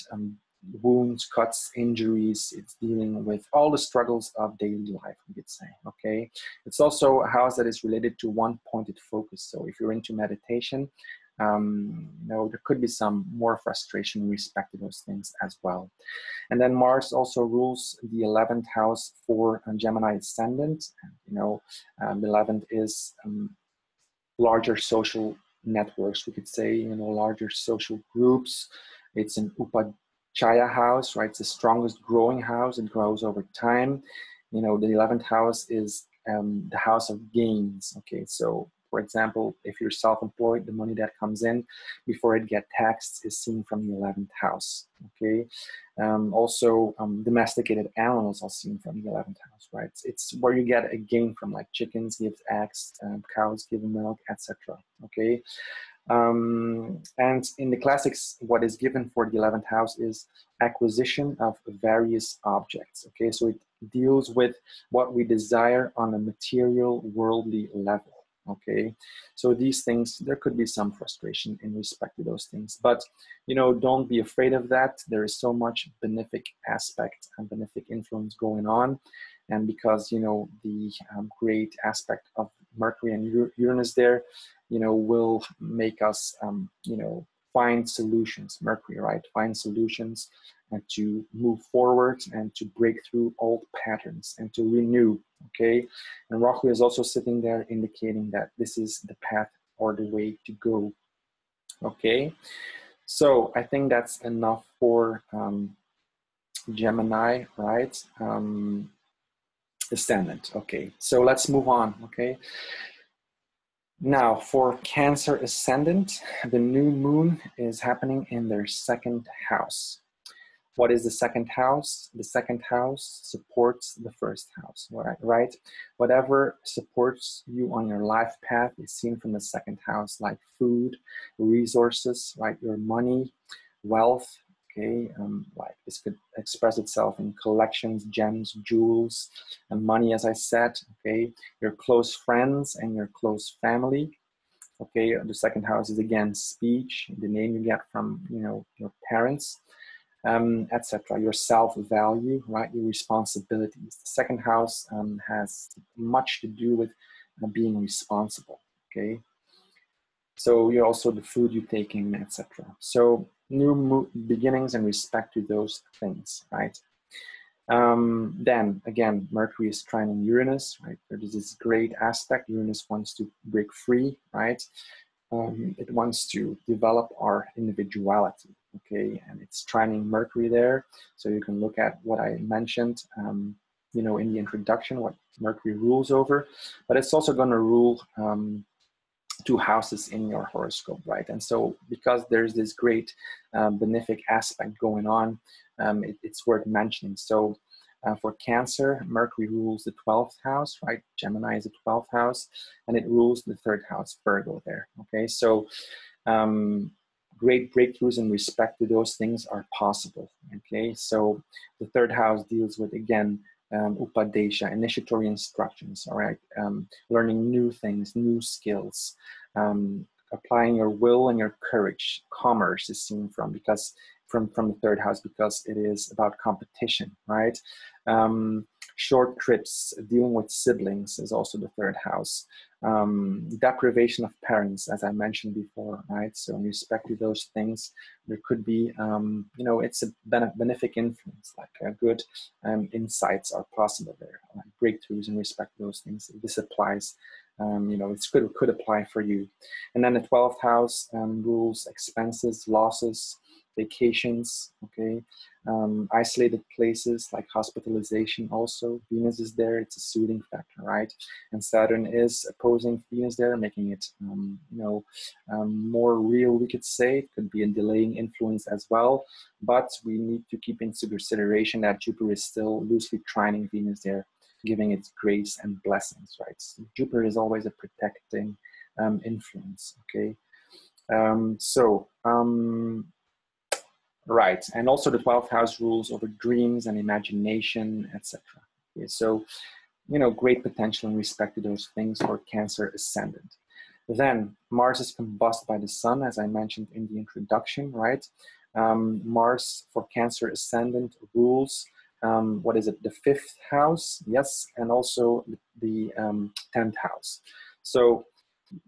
wounds, cuts, injuries. It's dealing with all the struggles of daily life, we could say, okay? It's also a house that is related to one-pointed focus. So if you're into meditation, you know, there could be some more frustration in respect to those things as well. And then Mars also rules the 11th house for Gemini ascendant. You know, the 11th is larger social networks, we could say, you know, larger social groups. It's an Upachaya house, right? It's the strongest growing house. It grows over time. You know, the 11th house is the house of gains. Okay, so for example, if you're self-employed, the money that comes in before it gets taxed is seen from the 11th house. Okay, also domesticated animals are seen from the 11th house, right? It's where you get a gain from, like chickens give eggs, cows give milk, etc. Okay, and in the classics, what is given for the 11th house is acquisition of various objects. Okay, so it deals with what we desire on a material, worldly level. Okay, so these things, there could be some frustration in respect to those things, but, you know, don't be afraid of that. There is so much benefic aspect and benefic influence going on, and because, you know, the great aspect of Mercury and Uranus there, you know, will make us, you know, find solutions. Mercury, right? Find solutions and to move forward and to break through old patterns and to renew. Okay, and Rahu is also sitting there indicating that this is the path or the way to go. Okay, so I think that's enough for Gemini, right? Ascendant. Okay, so let's move on. Okay, now for Cancer ascendant, the new moon is happening in their 2nd house. What is the 2nd house? The 2nd house supports the 1st house, right? Whatever supports you on your life path is seen from the 2nd house, like food, resources, right? Your money, wealth, okay? Like this could express itself in collections, gems, jewels, and money, as I said, okay? Your close friends and your close family. Okay, the 2nd house is again speech, the name you get from, you know, your parents. etc. Your self-value, right? Your responsibilities. The second house has much to do with being responsible, okay? So you're also the food you take in, etc. So new beginnings in respect to those things, right? Then again, Mercury is trining Uranus, right? There's this great aspect. Uranus wants to break free, right? It wants to develop our individuality, okay? And it's trining Mercury there. So you can look at what I mentioned, you know, in the introduction, what Mercury rules over, but it's also going to rule two houses in your horoscope, right? And so because there's this great benefic aspect going on, it's worth mentioning. So for Cancer, Mercury rules the 12th house, right? Gemini is the 12th house, and it rules the 3rd house, Virgo there, okay? So great breakthroughs in respect to those things are possible, okay? So the 3rd house deals with, again, upadesha, initiatory instructions, all right? Learning new things, new skills, applying your will and your courage. Commerce is seen from the 3rd house because it is about competition, right? Short trips, dealing with siblings is also the 3rd house. Deprivation of parents, as I mentioned before, right? So in respect to those things, there could be, you know, it's a benefic influence, like good insights are possible there, like breakthroughs in respect to those things. This applies, you know, it could apply for you. And then the 12th house rules expenses, losses, vacations, okay? Isolated places like hospitalization also. Venus is there, it's a soothing factor, right? And Saturn is opposing Venus there, making it, you know, more real, we could say. It could be a delaying influence as well, but we need to keep into consideration that Jupiter is still loosely trining Venus there, giving it grace and blessings, right? So Jupiter is always a protecting influence, okay? Right, and also the 12th house rules over dreams and imagination, etc. Okay, so, you know, great potential in respect to those things for Cancer ascendant. Then Mars is combusted by the Sun, as I mentioned in the introduction, right? Mars for Cancer ascendant rules, what is it, the 5th house, yes, and also the 10th house. So,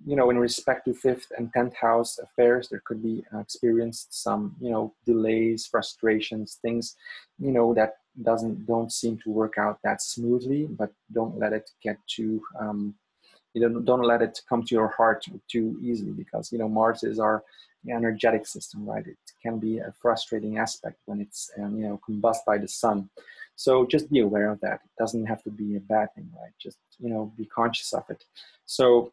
you know, in respect to 5th and 10th house affairs, there could be experienced some, you know, delays, frustrations, things, you know, that don't seem to work out that smoothly, but don't let it get too, you know, don't let it come to your heart too easily, because, you know, Mars is our energetic system, right? It can be a frustrating aspect when it's, you know, combusted by the Sun. So just be aware of that. It doesn't have to be a bad thing, right? Just, you know, be conscious of it. So,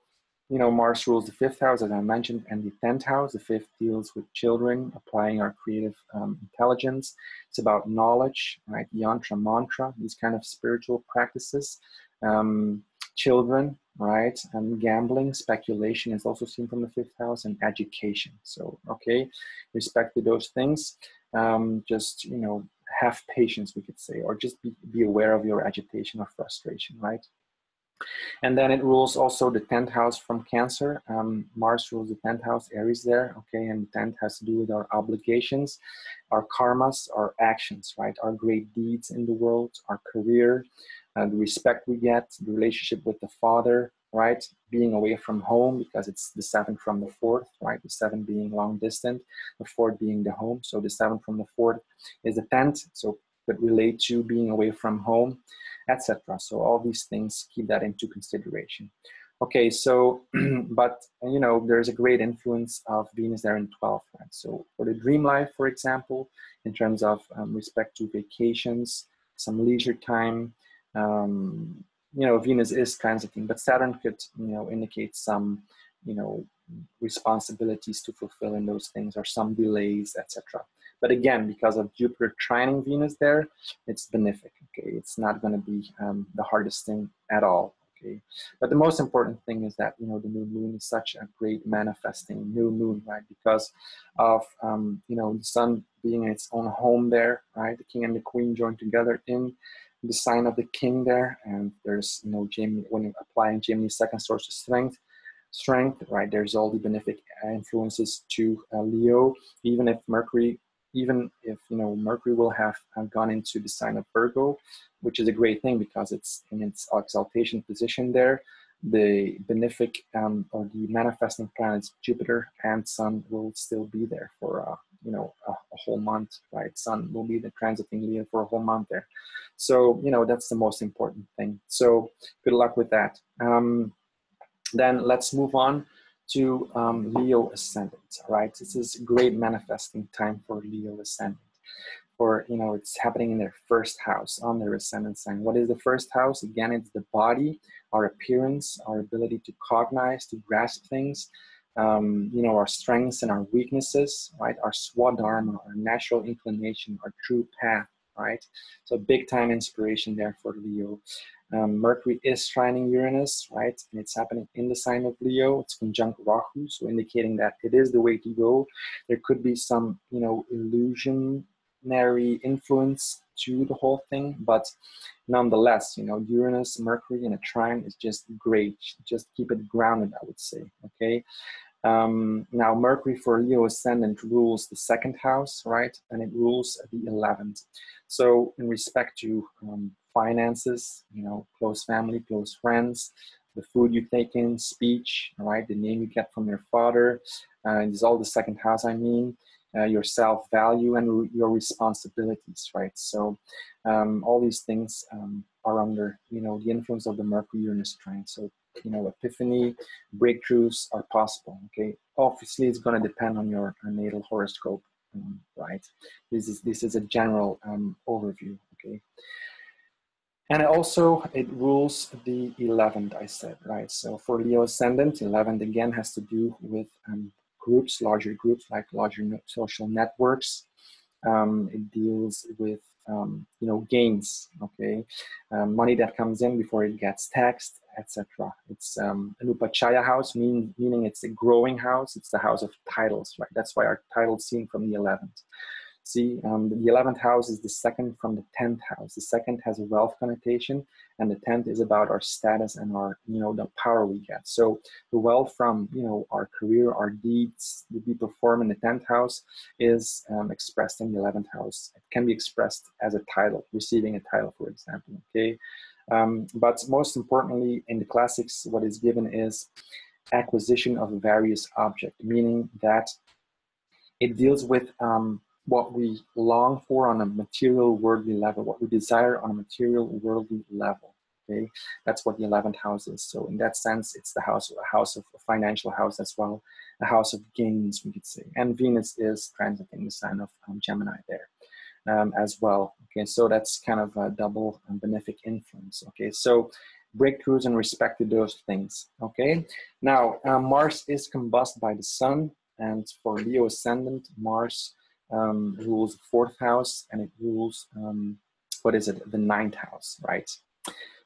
you know, Mars rules the 5th house, as I mentioned, and the 10th house. The 5th deals with children, applying our creative intelligence. It's about knowledge, right? Yantra, mantra, these kind of spiritual practices. Children, right? And gambling, speculation is also seen from the 5th house, and education. So, okay, respect to those things. Just, you know, have patience, we could say, or just be aware of your agitation or frustration, right? And then it rules also the 10th house from Cancer. Mars rules the 10th house, Aries there, okay? And the 10th has to do with our obligations, our karmas, our actions, right? Our great deeds in the world, our career, the respect we get, the relationship with the father, right? Being away from home, because it's the 7th from the 4th, right? The 7 being long distant, the 4th being the home. So the 7th from the 4th is the 10th. So could relate to being away from home, etc. So all these things, keep that into consideration. Okay, so, but, you know, there's a great influence of Venus there in 12th, right? So for the dream life, for example, in terms of respect to vacations, some leisure time, you know, Venus is transiting, but Saturn could, you know, indicate some, you know, responsibilities to fulfill in those things, or some delays, etc. But again, because of Jupiter trining Venus there, it's benefic, okay? It's not going to be the hardest thing at all, okay? But the most important thing is that, you know, the new moon is such a great manifesting new moon, right? Because of, you know, the Sun being in its own home there, right? The King and the Queen joined together in the sign of the King there. And there's, you know, when you're applying Gemini's second source of strength, right? There's all the benefic influences to Leo, even if Mercury even if, you know, Mercury will have gone into the sign of Virgo, which is a great thing because it's in its exaltation position there. The benefic or the manifesting planets Jupiter and Sun will still be there for you know, a whole month, right? Sun will be the transiting Leo for a whole month there. So, you know, that's the most important thing. So good luck with that. Then let's move on to Leo ascendant, right? This is a great manifesting time for Leo ascendant. For, you know, it's happening in their first house on their ascendant sign. What is the first house? Again, it's the body, our appearance, our ability to cognize, to grasp things, you know, our strengths and our weaknesses, right? Our swadharma, our natural inclination, our true path, right? So big time inspiration there for Leo. Mercury is trining Uranus, right? And it's happening in the sign of Leo. It's conjunct Rahu, so indicating that it is the way to go. There could be some, you know, illusionary influence to the whole thing, but nonetheless, you know, Uranus, Mercury in a trine is just great. Just keep it grounded, I would say, okay? Now, Mercury for Leo ascendant rules the second house, right? And it rules the 11th. So in respect to finances, you know, close family, close friends, the food you take in, speech, right? The name you get from your father, is all the second house, I mean. Your self-value and your responsibilities, right? So all these things are under, you know, the influence of the Mercury-Uranus trine. So, you know, epiphany, breakthroughs are possible, okay? Obviously, it's going to depend on your natal horoscope, right? This is a general overview, okay? And also, it rules the 11th, I said, right? So for Leo ascendant, 11th again has to do with groups, larger groups, like larger social networks. It deals with, you know, gains, okay? Money that comes in before it gets taxed, etc. It's an upachaya house, meaning it's a growing house. It's the house of titles, right? That's why our title's seen from the 11th. See, the 11th house is the second from the 10th house. The second has a wealth connotation, and the 10th is about our status and our, you know, the power we get. So the wealth from, you know, our career, our deeds that we perform in the 10th house is expressed in the 11th house. It can be expressed as a title, receiving a title, for example, okay? But most importantly, in the classics, what is given is acquisition of various objects, meaning that it deals with what we long for on a material worldly level, what we desire on a material worldly level, okay? That's what the 11th house is. So in that sense, it's the house, a house of a financial house as well, a house of gains, we could say. And Venus is transiting the sign of Gemini there as well, okay? So that's kind of a double benefic influence, okay? So breakthroughs in respect to those things, okay? Now, Mars is combusted by the sun, and for Leo ascendant, Mars rules the 4th house, and it rules, what is it, the 9th house, right?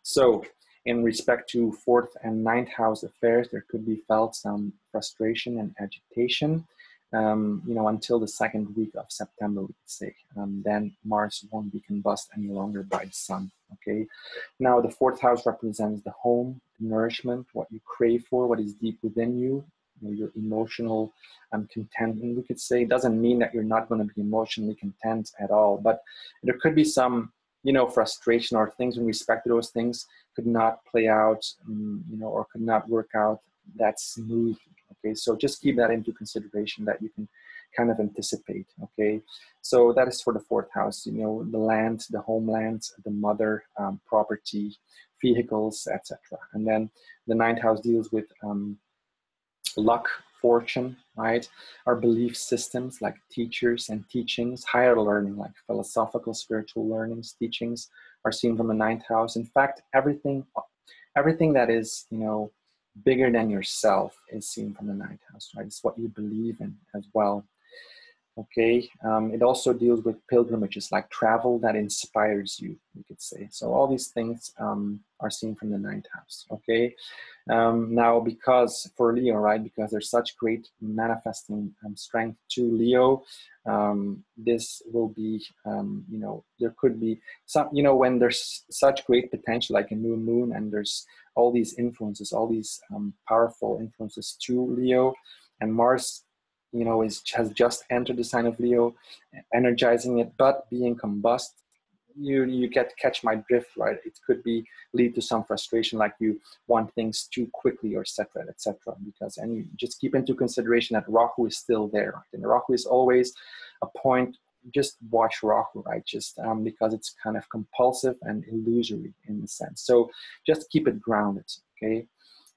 So in respect to 4th and 9th house affairs, there could be felt some frustration and agitation, you know, until the second week of September, we could say. Then Mars won't be combusted any longer by the sun, okay? Now, the 4th house represents the home, the nourishment, what you crave for, what is deep within you, your emotional contentment, we could say. It doesn't mean that you're not going to be emotionally content at all, but there could be some, you know, frustration or things in respect to those things could not play out, you know, or could not work out that smoothly, okay? So just keep that into consideration, that you can kind of anticipate, okay? So that is for the 4th house, you know, the land, the homeland, the mother, property, vehicles, etc. And then the 9th house deals with luck, fortune, right? Our belief systems like teachers and teachings, higher learning like philosophical, spiritual learnings, teachings are seen from the 9th house. In fact, everything that is, you know, bigger than yourself is seen from the 9th house, right? It's what you believe in as well. Okay, it also deals with pilgrimages, like travel that inspires you, we could say. So all these things are seen from the 9th house, okay? Now, because for Leo, right, because there's such great manifesting strength to Leo, this will be, you know, there could be some, you know, when there's such great potential, like a new moon, and there's all these influences, all these powerful influences to Leo, and Mars, has just entered the sign of Leo, energizing it, but being combust. You catch my drift, right? It could lead to some frustration, like you want things too quickly, or etc., etc. Because, and you just keep into consideration that Rahu is still there, right? And Rahu is always a point. Just watch Rahu, right? Just because it's kind of compulsive and illusory in the sense. So just keep it grounded, okay?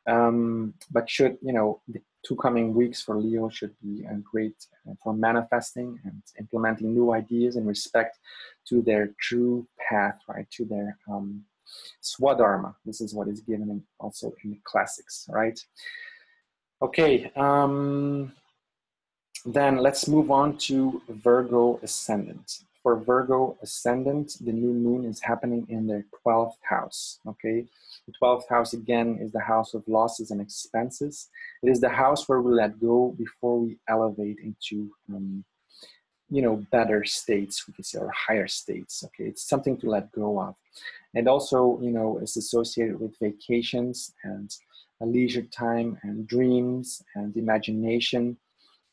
But the 2 coming weeks for Leo should be great for manifesting and implementing new ideas in respect to their true path, right? To their swadharma. This is what is given also in the classics, right? Okay, then let's move on to Virgo ascendant. For Virgo ascendant, the new moon is happening in their 12th house, okay? The 12th house, again, is the house of losses and expenses. It is the house where we let go before we elevate into, better states, we could say, or higher states, okay? It's something to let go of. And also, is associated with vacations and a leisure time and dreams and imagination,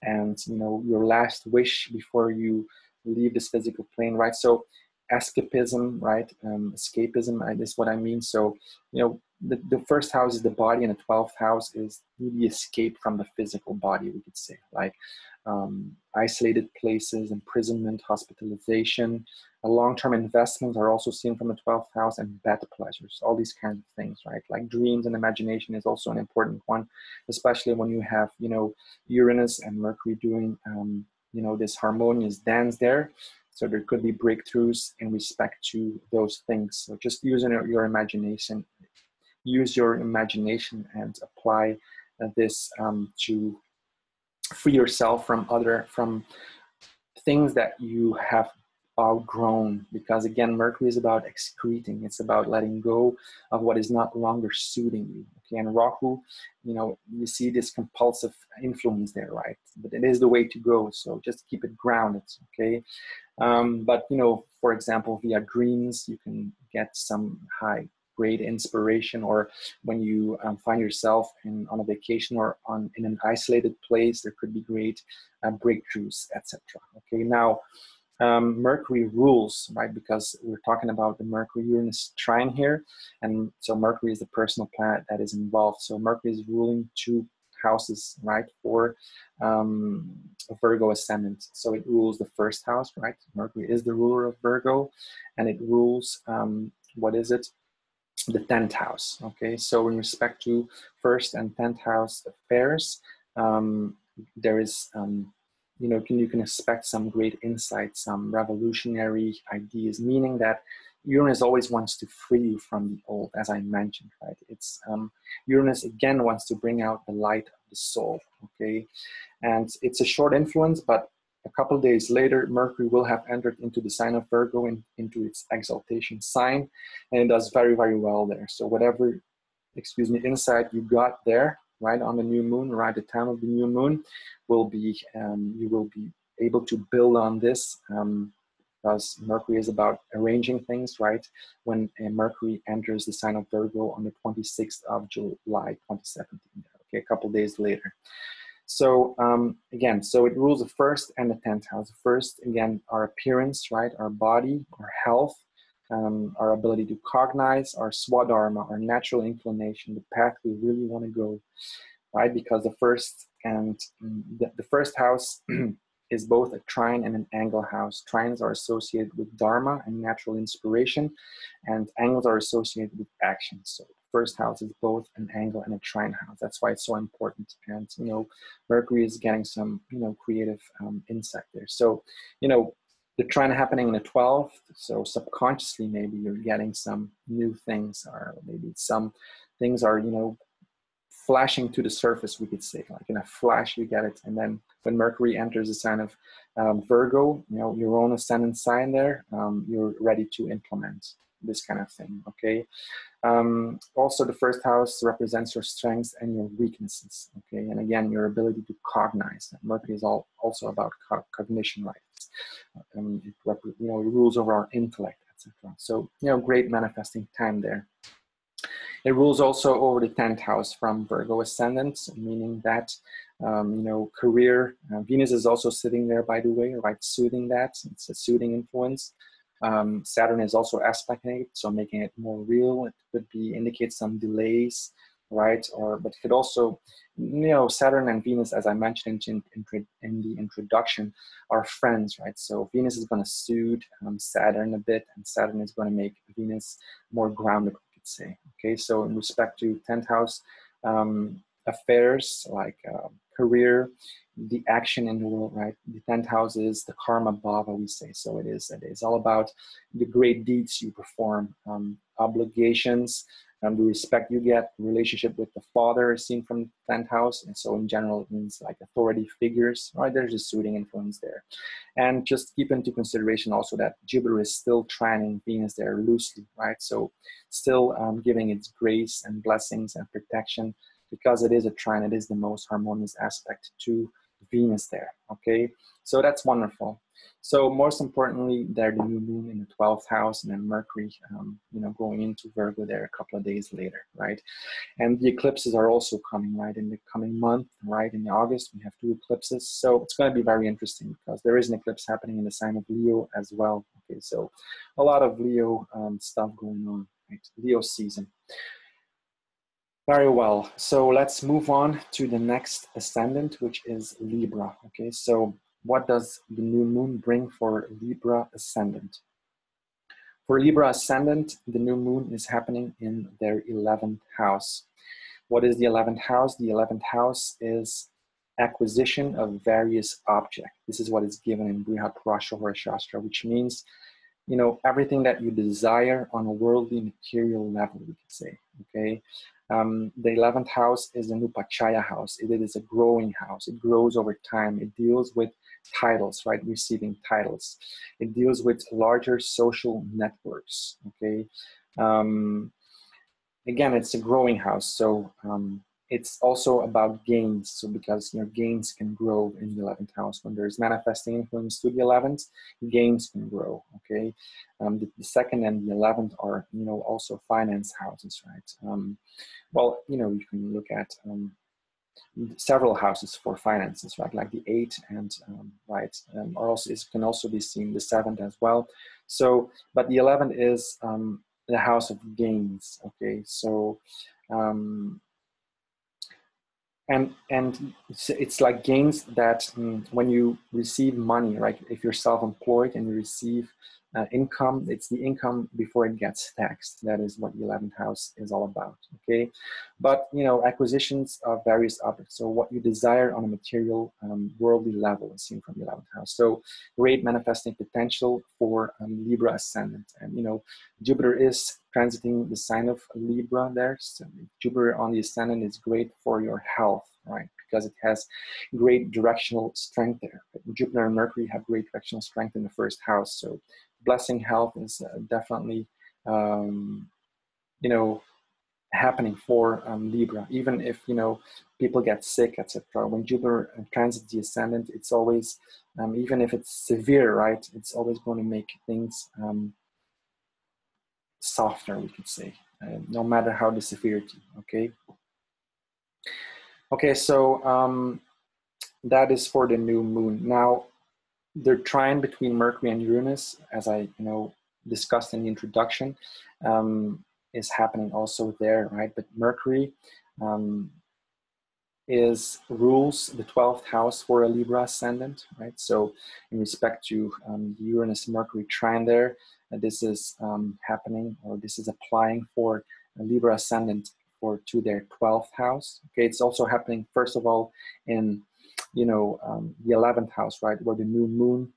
and your last wish before you leave this physical plane, right? So escapism, right? Escapism is what I mean. So the first house is the body, and the 12th house is the escape from the physical body, we could say, like isolated places, imprisonment, hospitalization. Long-term investments are also seen from the 12th house, and bed pleasures, all these kinds of things, right? Like dreams and imagination is also an important one, especially when you have, Uranus and Mercury doing, this harmonious dance there. So there could be breakthroughs in respect to those things. So just using your imagination, use your imagination and apply this to free yourself from things that you have outgrown, because again, Mercury is about excreting. It's about letting go of what is not longer suiting you. Okay, and Rahu, you see this compulsive influence there, right? But it is the way to go. So just keep it grounded. Okay, but for example, via dreams, you can get some high great inspiration, or when you find yourself on a vacation or in an isolated place, there could be great breakthroughs, etc. Okay, now Mercury rules, right? Because we're talking about the Mercury-Uranus trine here, and so Mercury is the personal planet that is involved. So Mercury is ruling 2 houses, right, for Virgo ascendant. So it rules the 1st house, right? Mercury is the ruler of Virgo, and it rules what is it? The 10th house. Okay, so in respect to 1st and 10th house affairs, there is you can expect some great insights, some revolutionary ideas, meaning that Uranus always wants to free you from the old, as I mentioned, right? It's Uranus again wants to bring out the light of the soul. Okay, and it's a short influence, but a couple of days later, Mercury will have entered into the sign of Virgo, into its exaltation sign, and it does very, very well there. So whatever, insight you got there, right, on the new moon, right at the time of the new moon, will be, you will be able to build on this, because Mercury is about arranging things, right? When Mercury enters the sign of Virgo on the 26th of July, 2017, okay, a couple of days later. So again, so it rules the 1st and the 10th house. The 1st, again, our appearance, right? Our body, our health, our ability to cognize, our swadharma, our natural inclination, the path we really want to go, right? Because the 1st and the 1st house is both a trine and an angle house. Trines are associated with dharma and natural inspiration, and angles are associated with action. So the 1st house is both an angle and a trine house. That's why it's so important. And Mercury is getting some creative insight there. So the trine happening in the 12th, so subconsciously maybe you're getting some new things, or maybe some things are flashing to the surface, we could say, like in a flash you get it. And then when Mercury enters the sign of Virgo, your own ascendant sign there, you're ready to implement this kind of thing. Okay, also the 1st house represents your strengths and your weaknesses. Okay, and again, your ability to cognize. Mercury is also about cognition, right? It rules over our intellect, etc. So great manifesting time there. It rules also over the 10th house from Virgo ascendant, meaning that career. Venus is also sitting there, by the way, right, soothing that. It's a soothing influence. Saturn is also aspecting it, so making it more real. It could indicate some delays, right? But it could also, Saturn and Venus, as I mentioned in the introduction, are friends, right? So Venus is going to soothe Saturn a bit, and Saturn is going to make Venus more grounded, we could say. Okay, so in respect to 10th house affairs, like career, the action in the world, right? The 10th house is the karma bhava, we say. So it is all about the great deeds you perform, obligations, the respect you get, relationship with the father is seen from the 10th house. And so in general, it means like authority figures, right? There's a soothing influence there. And just keep into consideration also that Jupiter is still trining Venus there loosely, right? So still giving its grace and blessings and protection, because it is a trine. It is the most harmonious aspect to Venus there, okay? So that's wonderful. So most importantly, there the new moon in the 12th house, and then Mercury, going into Virgo there a couple of days later, right? And the eclipses are also coming, right, in the coming month, right? In August, we have 2 eclipses. So it's going to be very interesting because there is an eclipse happening in the sign of Leo as well, okay? So a lot of Leo stuff going on, right? Leo season. Very well, so let's move on to the next ascendant, which is Libra. Okay, so what does the new moon bring for Libra ascendant? For Libra ascendant, the new moon is happening in their 11th house. What is the 11th house? The 11th house is acquisition of various objects. This is what is given in Brihadarashtra Shastra, which means everything that you desire on a worldly material level, we could say, okay? The 11th house is an upachaya house. It is a growing house. It grows over time. It deals with titles, right? Receiving titles. It deals with larger social networks, okay? Again, it's a growing house. So it's also about gains. So because your gains can grow in the 11th house. When there's manifesting influence to the 11th, gains can grow, okay? The 2nd and the 11th are, also finance houses, right? Well, you can look at several houses for finances, right? Like the 8 and or also it can also be seen the 7th as well. So, but the 11th is the house of gains. Okay, so and it's like gains that when you receive money, right? If you're self-employed and you receive income, it's the income before it gets taxed. That is what the 11th house is all about, okay? But, acquisitions of various objects. So what you desire on a material, worldly level is seen from the 11th house. So great manifesting potential for Libra ascendant. And, Jupiter is transiting the sign of Libra there. So Jupiter on the ascendant is great for your health, right? Because it has great directional strength there. Jupiter and Mercury have great directional strength in the 1st house. So blessing health is definitely, happening for Libra. Even if, people get sick, etc. When Jupiter transits the ascendant, it's always, even if it's severe, right? It's always going to make things softer, we could say, no matter how the severity, okay? Okay, so that is for the new moon. Now, the trine between Mercury and Uranus, as I discussed in the introduction, is happening also there, right? But Mercury rules the 12th house for a Libra ascendant, right? So in respect to the Uranus-Mercury trine there, this is happening, or this is applying for a Libra ascendant to their 12th house. Okay, it's also happening, first of all, in the 11th house, right, where the new moon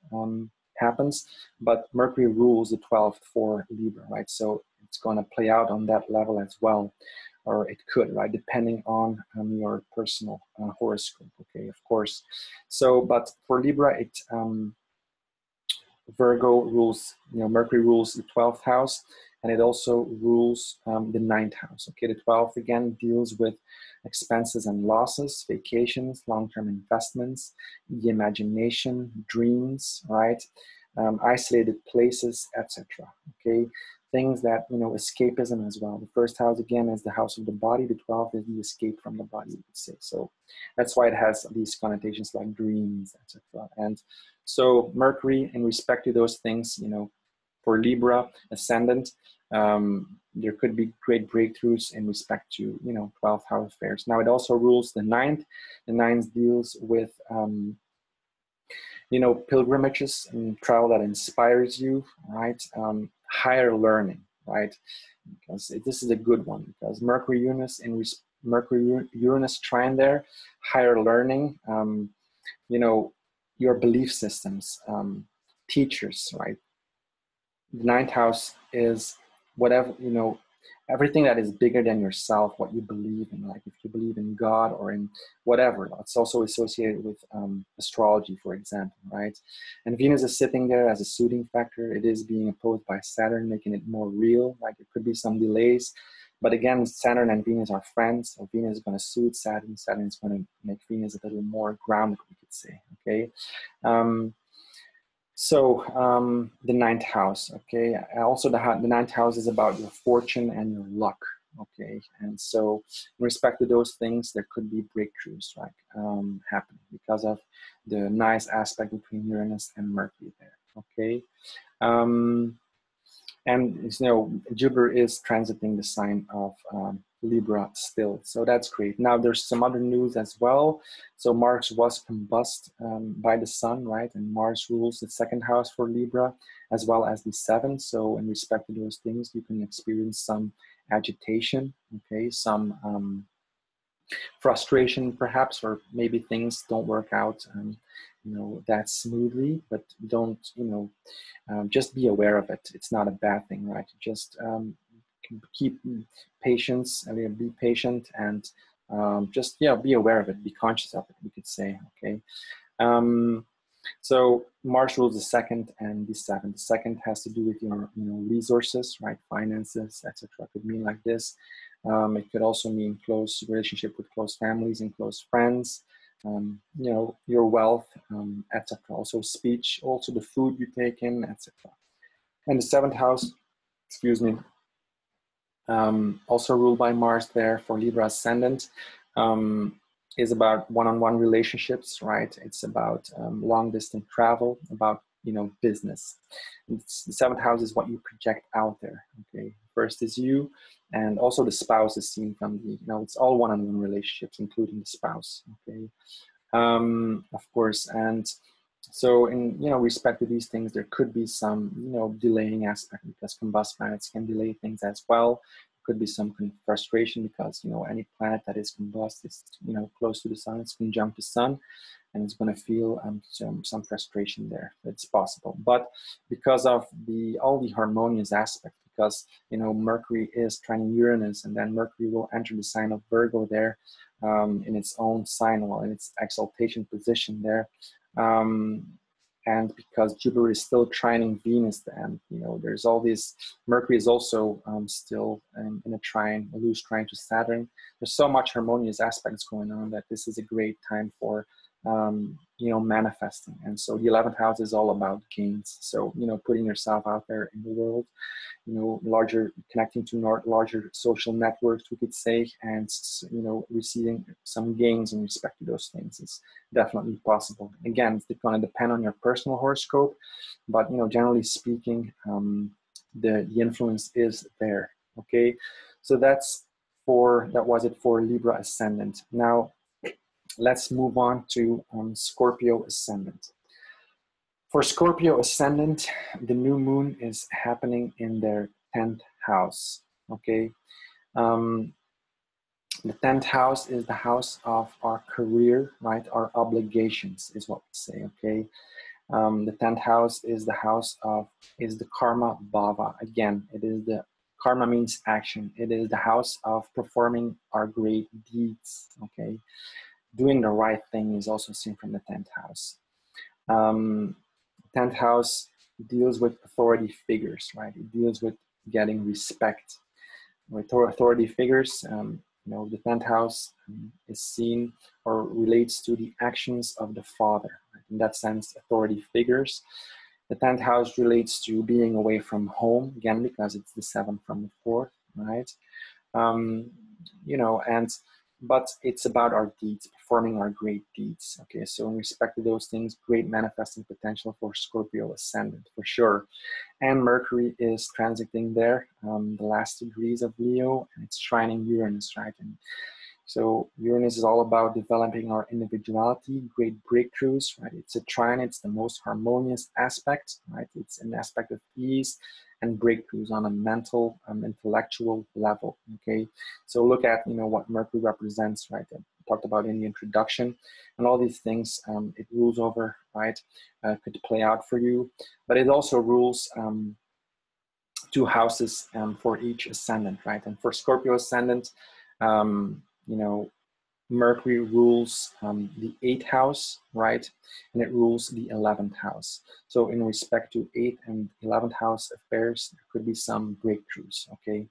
happens, but Mercury rules the 12th for Libra, right? So it's going to play out on that level as well, or it could, right, depending on your personal horoscope, okay, of course. So, but for Libra, it Virgo rules, Mercury rules the 12th house, and it also rules the 9th house. Okay, the 12th again deals with expenses and losses, vacations, long-term investments, the imagination, dreams, right? Isolated places, etc. Okay, things that, you know, escapism as well. The first house, again, is the house of the body. The 12th is the escape from the body, you could say. So that's why it has these connotations like dreams, etc. And so Mercury, in respect to those things, you know, for Libra ascendant, there could be great breakthroughs in respect to, you know, 12th house affairs. Now it also rules the ninth. The ninth deals with, you know, pilgrimages and travel that inspires you, right? Higher learning, right? Because this is a good one, because Mercury Uranus in Mercury Uranus trine there, higher learning, you know, your belief systems, teachers, right? The ninth house is whatever, you know, everything that is bigger than yourself, what you believe in, like if you believe in God or in whatever. It's also associated with astrology, for example, right? And Venus is sitting there as a soothing factor. It is being opposed by Saturn, making it more real. Like it could be some delays, but again, Saturn and Venus are friends. So Venus is going to soothe Saturn. Saturn is going to make Venus a little more grounded, we could say. Okay. The ninth house, okay. Also, the ninth house is about your fortune and your luck, okay. And so, in respect to those things, there could be breakthroughs, right, happening because of the nice aspect between Uranus and Mercury there, okay. And you know, Jupiter is transiting the sign of Libra still, so that's great. Now there's some other news as well. So Mars was combusted by the Sun, right? And Mars rules the second house for Libra as well as the seventh. So in respect to those things, you can experience some agitation, okay, some frustration perhaps, or maybe things don't work out you know, that smoothly, but don't, you know, just be aware of it. It's not a bad thing, right? Just keep patience, I mean, be patient, and just, yeah, be aware of it, be conscious of it, we could say, okay. So Mars rules the second and the seventh. The second has to do with your, you know, resources, right? Finances, etc. Could mean like this. It could also mean close relationship with close families and close friends. You know, your wealth, etc. Also speech, also the food you take in, etc. And the seventh house, excuse me, also ruled by Mars there for Libra ascendant, is about one-on-one relationships, right? It's about long-distance travel, about, you know, business. The seventh house is what you project out there, okay? First is you, and also the spouse is seen from the, you know, it's all one-on-one relationships, including the spouse, okay? Of course, and so in, you know, respect to these things, there could be some, you know, delaying aspect, because combust planets can delay things as well. Could be some frustration because, you know, any planet that is combust is, you know, close to the sun, it's conjunct the sun, and it's going to feel some frustration there. It's possible, but because of all the harmonious aspects, because, you know, Mercury is trining Uranus, and then Mercury will enter the sign of Virgo there, in its own sign, well, in its exaltation position there. And because Jupiter is still trining Venus, and, you know, there's all these, Mercury is also still in a trine, a loose trine to Saturn. There's so much harmonious aspects going on that this is a great time for, you know, manifesting. And so the 11th house is all about gains. So, you know, putting yourself out there in the world, you know, connecting to larger social networks, we could say, and, you know, receiving some gains in respect to those things is definitely possible. Again, it's going to depend on your personal horoscope, but, you know, generally speaking, the influence is there. Okay, so that was it for Libra ascendant. Now let's move on to Scorpio ascendant. For Scorpio ascendant, the new moon is happening in their 10th house, okay? The 10th house is the house of our career, right? Our obligations is what we say, okay? The 10th house is the is the karma bhava. Again, it is the, karma means action. It is the house of performing our great deeds, okay? Doing the right thing is also seen from the 10th house. 10th house deals with authority figures, right? It deals with getting respect. With authority figures, you know, the 10th house is seen or relates to the actions of the father. Right? In that sense, authority figures. The 10th house relates to being away from home, again, because it's the 7th from the 4th, right? You know, but it's about our deeds, performing our great deeds. Okay, so in respect to those things, great manifesting potential for Scorpio ascendant for sure. And Mercury is transiting there, the last degrees of Leo, and it's trining Uranus, right? And so Uranus is all about developing our individuality, great breakthroughs, right? It's a trine, it's the most harmonious aspect, right? It's an aspect of ease and breakthroughs on a mental, intellectual level, okay? So look at, you know, what Mercury represents, right? I talked about in the introduction, and all these things it rules over, right? Could play out for you, but it also rules 2 houses for each ascendant, right? And for Scorpio ascendant, you know, Mercury rules the 8th house, right? And it rules the 11th house. So in respect to 8th and 11th house affairs, there could be some breakthroughs, okay?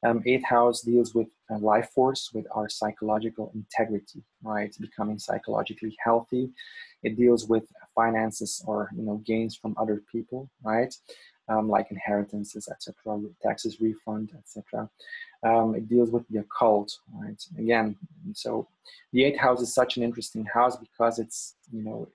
8th house deals with life force, with our psychological integrity, right? Becoming psychologically healthy. It deals with finances or, you know, gains from other people, right? Like inheritances, etc., taxes refund, etc. It deals with the occult, right? Again, so the 8th house is such an interesting house because it's, you know,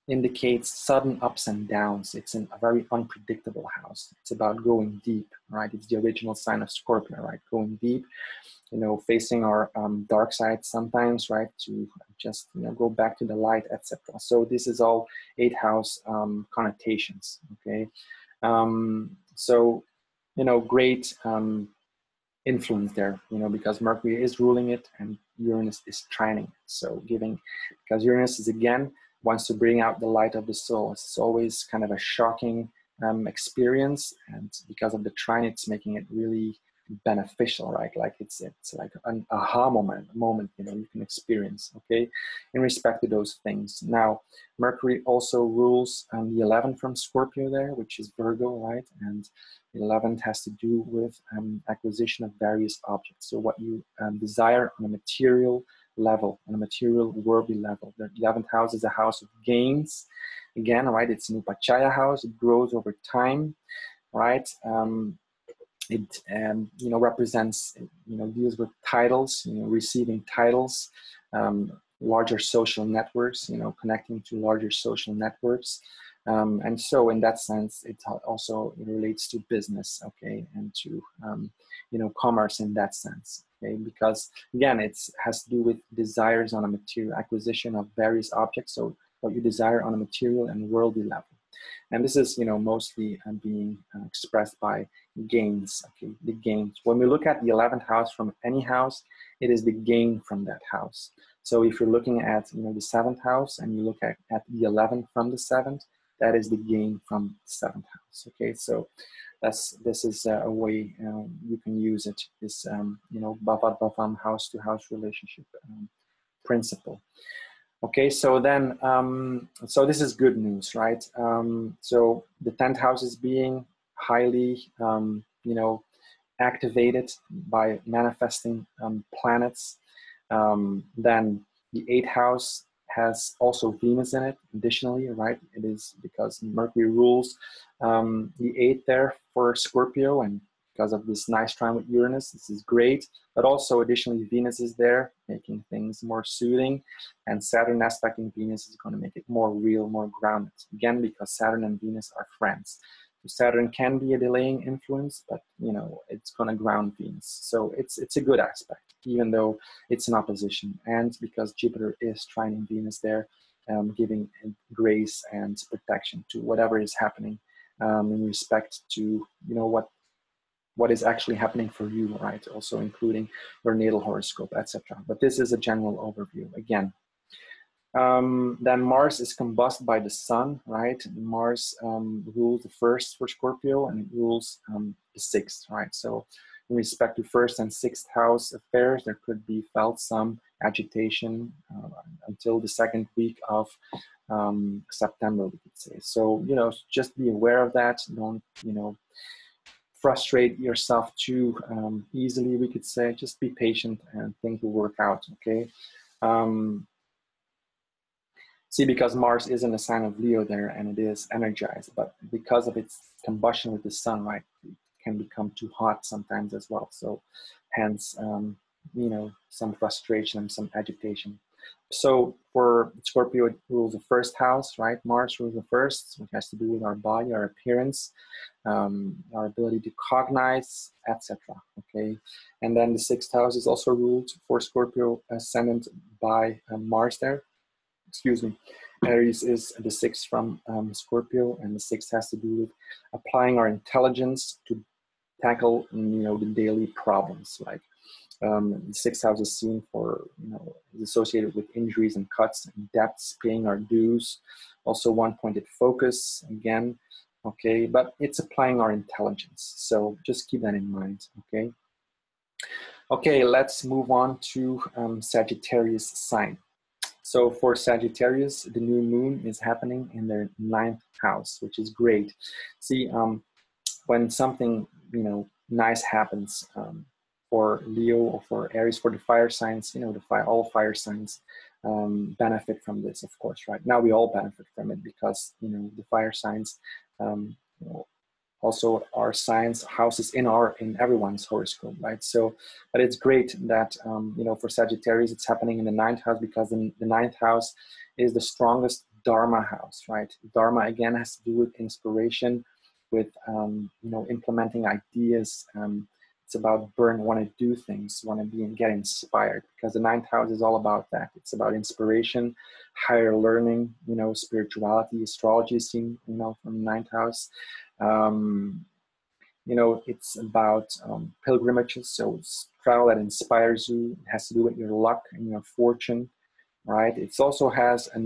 indicates sudden ups and downs. It's a very unpredictable house. It's about going deep, right? It's the original sign of Scorpio, right? Going deep, you know, facing our dark side sometimes, right? To just, you know, go back to the light, etc. So this is all 8th house connotations, okay? So, you know, great influence there, you know, because Mercury is ruling it and Uranus is trining it. So because Uranus is, again, wants to bring out the light of the soul. It's always kind of a shocking experience, and because of the trine, it's making it really beneficial, right? Like it's like an aha moment, you know, you can experience, okay, in respect to those things. Now, Mercury also rules the 11th from Scorpio there, which is Virgo, right? And the 11th has to do with acquisition of various objects. So what you desire on a material level, on a material worldly level. The 11th house is a house of gains. Again, right, it's an Upachaya house. It grows over time, right? It you know, represents, you know, deals with titles, you know, receiving titles, larger social networks, you know, connecting to larger social networks. And so in that sense, it also relates to business, okay, and to, you know, commerce in that sense, okay, because again, it has to do with desires on a material acquisition of various objects. So what you desire on a material and worldly level. And this is, you know, mostly being expressed by gains, okay, the gains. When we look at the 11th house from any house, it is the gain from that house. So if you're looking at, you know, the 7th house and you look at the 11th from the 7th, that is the gain from the 7th house, okay? So this is a way you can use it, this, you know, Bhavat Bhavam house-to-house relationship principle. Okay, so then, so this is good news, right? So the 10th house is being highly, you know, activated by manifesting planets. Then the 8th house has also Venus in it, additionally, right? It is because Mercury rules the 8th there for Scorpio, and because of this nice trine with Uranus, this is great. But also, additionally, Venus is there, making things more soothing. And Saturn aspecting Venus is going to make it more real, more grounded. Again, because Saturn and Venus are friends. So Saturn can be a delaying influence, but, you know, it's going to ground Venus. So it's a good aspect, even though it's in opposition. And because Jupiter is trining Venus there, giving grace and protection to whatever is happening in respect to, you know, what is actually happening for you, right? Also including your natal horoscope, etc. But this is a general overview. Again, then Mars is combusted by the Sun, right? Mars rules the 1st for Scorpio, and it rules the 6th, right? So in respect to 1st and 6th house affairs, there could be felt some agitation until the 2nd week of September, we could say. So, you know, just be aware of that. Don't, you know, frustrate yourself too easily, we could say. Just be patient and things will work out, okay? See, because Mars is in the sign of Leo there, and it is energized, but because of its combustion with the sun, right, it can become too hot sometimes as well. So hence, you know, some frustration and some agitation. So for Scorpio, it rules the first house, right? Mars rules the first, which has to do with our body, our appearance, our ability to cognize, etc. Okay, and then the sixth house is also ruled for Scorpio ascendant by Mars there. Excuse me. Aries is the sixth from Scorpio, and the sixth has to do with applying our intelligence to tackle, you know, the daily problems. Like the sixth house is seen for, you know, is associated with injuries and cuts and debts, paying our dues. Also one-pointed focus again. Okay, but it's applying our intelligence. So just keep that in mind. Okay. Okay, let's move on to Sagittarius sign. So for Sagittarius, the new moon is happening in their 9th house, which is great. See, when something, you know, nice happens for Leo or for Aries, for the fire signs, you know, all fire signs benefit from this, of course, right? Now we all benefit from it because, you know, the fire signs, you know, also our signs, houses in everyone's horoscope, right? So, but it's great that, you know, for Sagittarius, it's happening in the 9th house, because the 9th house is the strongest Dharma house, right? Dharma, again, has to do with inspiration, with, you know, implementing ideas. It's about want to do things, want to get inspired, because the 9th house is all about that. It's about inspiration, higher learning, you know, spirituality. Astrology is seen, you know, from the 9th house. You know, it's about pilgrimages, so it's travel that inspires you. It has to do with your luck and your fortune, right? It also has a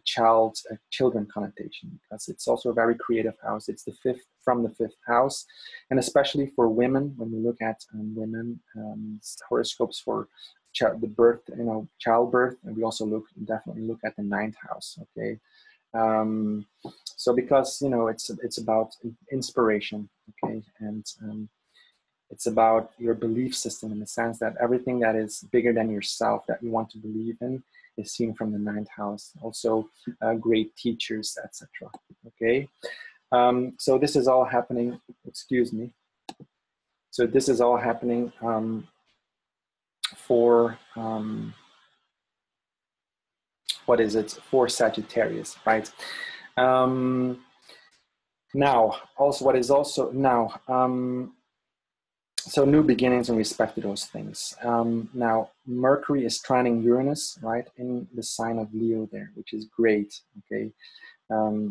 children connotation, because it's also a very creative house. It's the fifth from the 5th house, and especially for women, when we look at women horoscopes for the birth, you know, childbirth, and we also definitely look at the 9th house. Okay. So because, you know, it's about inspiration, okay, and it's about your belief system, in the sense that everything that is bigger than yourself that you want to believe in is seen from the 9th house. Also, great teachers, etc. Okay, so this is all happening. Excuse me. So this is all happening for what is it, for Sagittarius, right? Now, also what is also now, so new beginnings in respect to those things. Now, Mercury is trining Uranus, right, in the sign of Leo there, which is great, okay?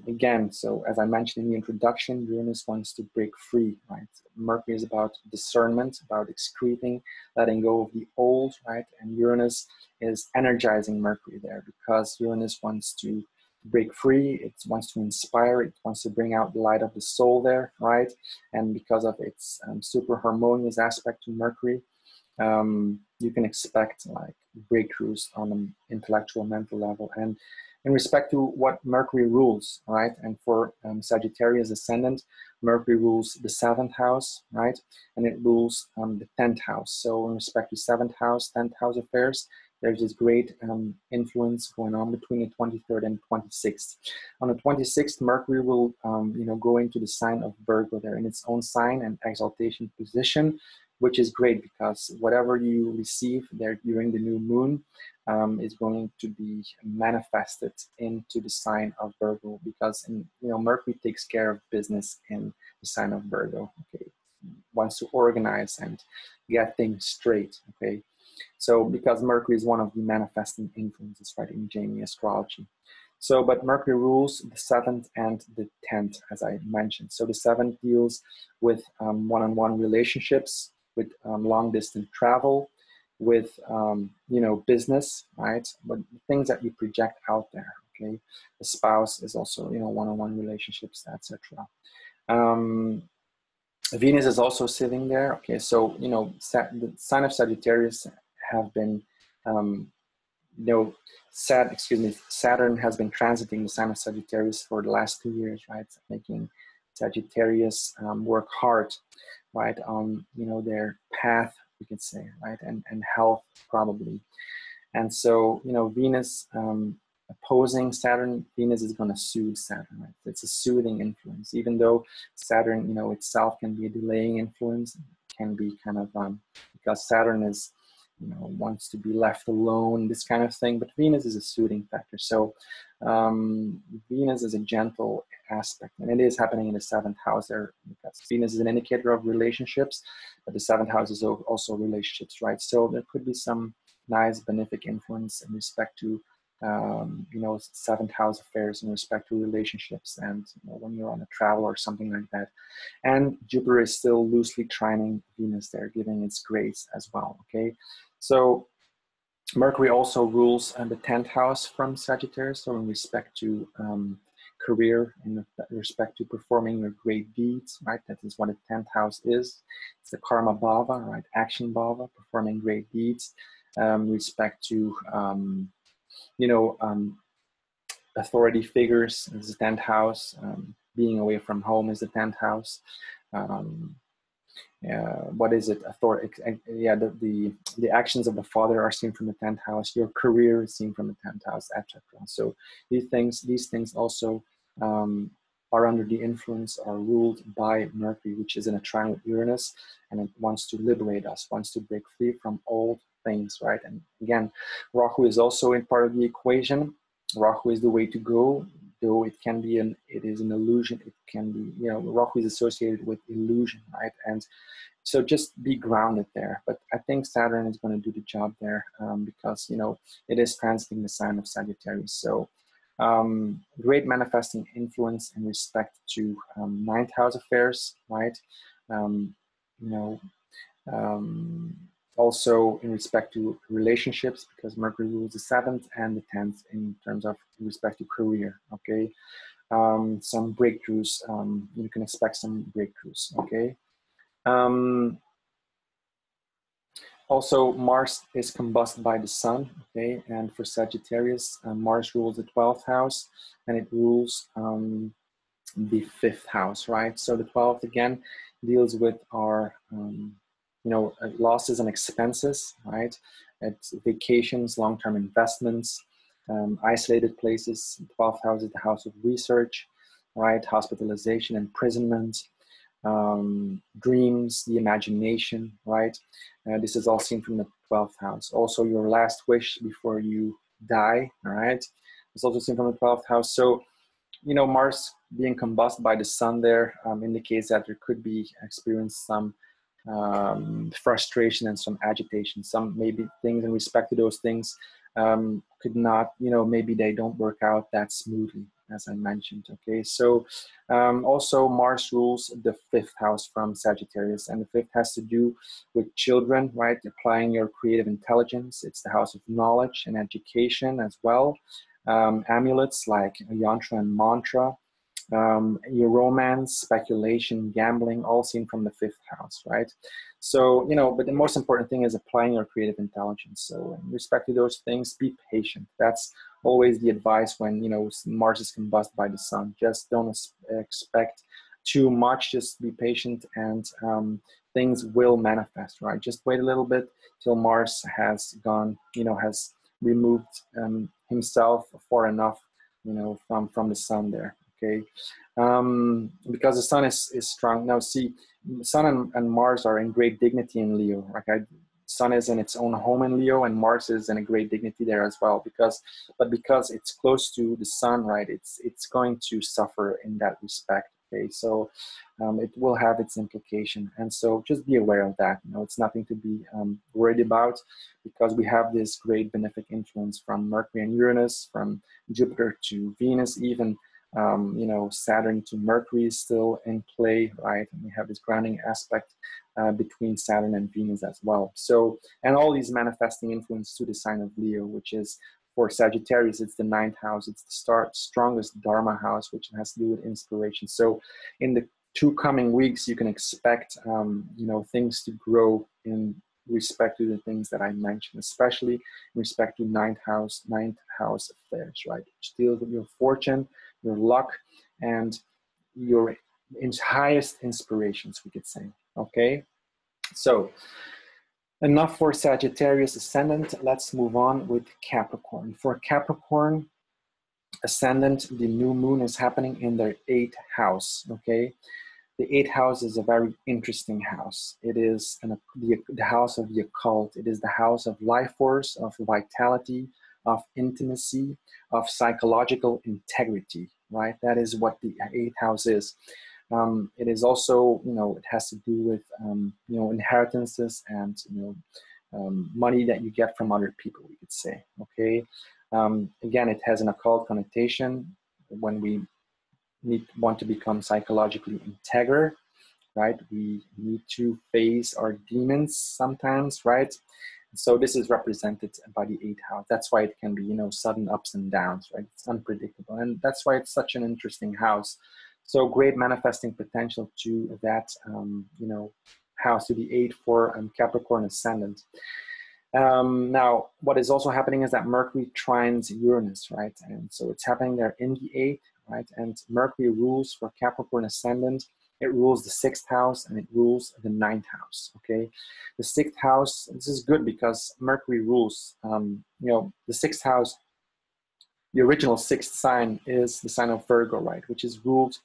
Again, so as I mentioned in the introduction, Uranus wants to break free, right? Mercury is about discernment, about excreting, letting go of the old, right? And Uranus is energizing Mercury there, because Uranus wants to break free, it wants to inspire, it wants to bring out the light of the soul there, right? And because of its super harmonious aspect to Mercury, you can expect like breakthroughs on an intellectual, mental level. And in respect to what Mercury rules, right? And for Sagittarius ascendant, Mercury rules the 7th house, right? And it rules the 10th house. So in respect to 7th house, 10th house affairs, there's this great influence going on between the 23rd and 26th. On the 26th, Mercury will, you know, go into the sign of Virgo there, in its own sign and exaltation position, which is great, because whatever you receive there during the new moon is going to be manifested into the sign of Virgo, because, you know, Mercury takes care of business in the sign of Virgo. Okay, wants to organize and get things straight. Okay, so because Mercury is one of the manifesting influences, right, in Jamini Astrology. So, but Mercury rules the 7th and the 10th, as I mentioned. So the 7th deals with one-on-one relationships, with long-distance travel, with you know, business, right? But things that you project out there. Okay, the spouse is also, you know, one-on-one relationships, etc. Venus is also sitting there. Okay, so, you know, the sign of Sagittarius have been, you know, Saturn has been transiting the sign of Sagittarius for the last 2 years, right? Making Sagittarius work hard, right, on, you know, their path, we could say, right, and health probably. And so, you know, Venus opposing Saturn, Venus is going to soothe Saturn. Right? It's a soothing influence, even though Saturn, you know, itself can be a delaying influence. It can be kind of because Saturn is, you know, wants to be left alone, this kind of thing. But Venus is a soothing factor. So Venus is a gentle aspect, and it is happening in the 7th house there, because Venus is an indicator of relationships, but the 7th house is also relationships, right? So there could be some nice benefic influence in respect to you know, 7th house affairs, in respect to relationships, and you know, when you're on a travel or something like that. And Jupiter is still loosely trining Venus there, giving its grace as well. Okay, so Mercury also rules the 10th house from Sagittarius, so in respect to career, in respect to performing your great deeds, right? That is what a 10th house is. It's the karma bhava, right? Action bhava, performing great deeds. Respect to you know, authority figures is the 10th house. Being away from home is the 10th house. What is it? Authority. Yeah, the actions of the father are seen from the 10th house. Your career is seen from the 10th house, etc. So these things also are under the influence, are ruled by Mercury, which is in a trine with Uranus, and it wants to liberate us, wants to break free from old things, right? And again, Rahu is also in part of the equation. Rahu is the way to go, though it can be it is an illusion. It can be, you know, Rahu is associated with illusion, right? And so just be grounded there. But I think Saturn is going to do the job there because, you know, it is transiting the sign of Sagittarius. So great manifesting influence in respect to 9th house affairs, right? You know, also in respect to relationships, because Mercury rules the 7th and the 10th in terms of in respect to career. Okay, some breakthroughs. You can expect some breakthroughs. Okay. Also, Mars is combusted by the Sun. Okay, and for Sagittarius, Mars rules the 12th house, and it rules the 5th house. Right. So the 12th again deals with our you know, losses and expenses, right? It's vacations, long-term investments, isolated places. 12th house is the house of research, right? Hospitalization, imprisonment, dreams, the imagination, right? This is all seen from the 12th house. Also, your last wish before you die, all right? It's also seen from the 12th house. So, you know, Mars being combusted by the Sun there indicates that there could be experienced some frustration and some agitation. Some maybe things in respect to those things could not, you know, maybe they don't work out that smoothly, as I mentioned. Okay, so also Mars rules the 5th house from Sagittarius, and the 5th has to do with children, right? Applying your creative intelligence. It's the house of knowledge and education as well. Amulets like yantra and mantra. Your romance, speculation, gambling, all seen from the 5th house, right? So, you know, but the most important thing is applying your creative intelligence. So in respect to those things, be patient. That's always the advice when, you know, Mars is combusted by the Sun. Just don't expect too much. Just be patient, and things will manifest, right? Just wait a little bit till Mars has gone, you know, has removed himself far enough, you know, from the Sun there. Okay, because the Sun is strong. Now, see, Sun and Mars are in great dignity in Leo. Right? Sun is in its own home in Leo, and Mars is in a great dignity there as well. Because it's close to the Sun, right? It's going to suffer in that respect. Okay, so it will have its implication, and so just be aware of that. You know, it's nothing to be worried about, because we have this great benefic influence from Mercury and Uranus, from Jupiter to Venus, even. You know, Saturn to Mercury is still in play, right? And we have this grounding aspect between Saturn and Venus as well. So, and all these manifesting influence to the sign of Leo, which is for Sagittarius, it's the 9th house. It's the strongest Dharma house, which has to do with inspiration. So in the 2 coming weeks, you can expect, you know, things to grow in respect to the things that I mentioned, especially in respect to 9th house affairs, right? Which deals with your fortune, your luck, and your highest inspirations, we could say. Okay, so enough for Sagittarius ascendant. Let's move on with Capricorn. For Capricorn, ascendant, the new moon is happening in their 8th house, okay? The 8th house is a very interesting house. It is the house of the occult. It is the house of life force, of vitality, of intimacy, of psychological integrity, right? That is what the 8th house is. It is also, it has to do with, inheritances and, money that you get from other people, we could say, okay? Again, it has an occult connotation when we want to become psychologically integer, right? We need to face our demons sometimes, right? So this is represented by the 8th house. That's why it can be, sudden ups and downs, right? It's unpredictable. And that's why it's such an interesting house. So great manifesting potential to that, house, to the 8th for Capricorn ascendant. Now, what is also happening is that Mercury trines Uranus, right? And so it's happening there in the 8th, right? And Mercury rules for Capricorn ascendant. It rules the 6th house and it rules the 9th house, okay? The 6th house, this is good because Mercury rules, the 6th house, the original 6th sign is the sign of Virgo, right? Which is ruled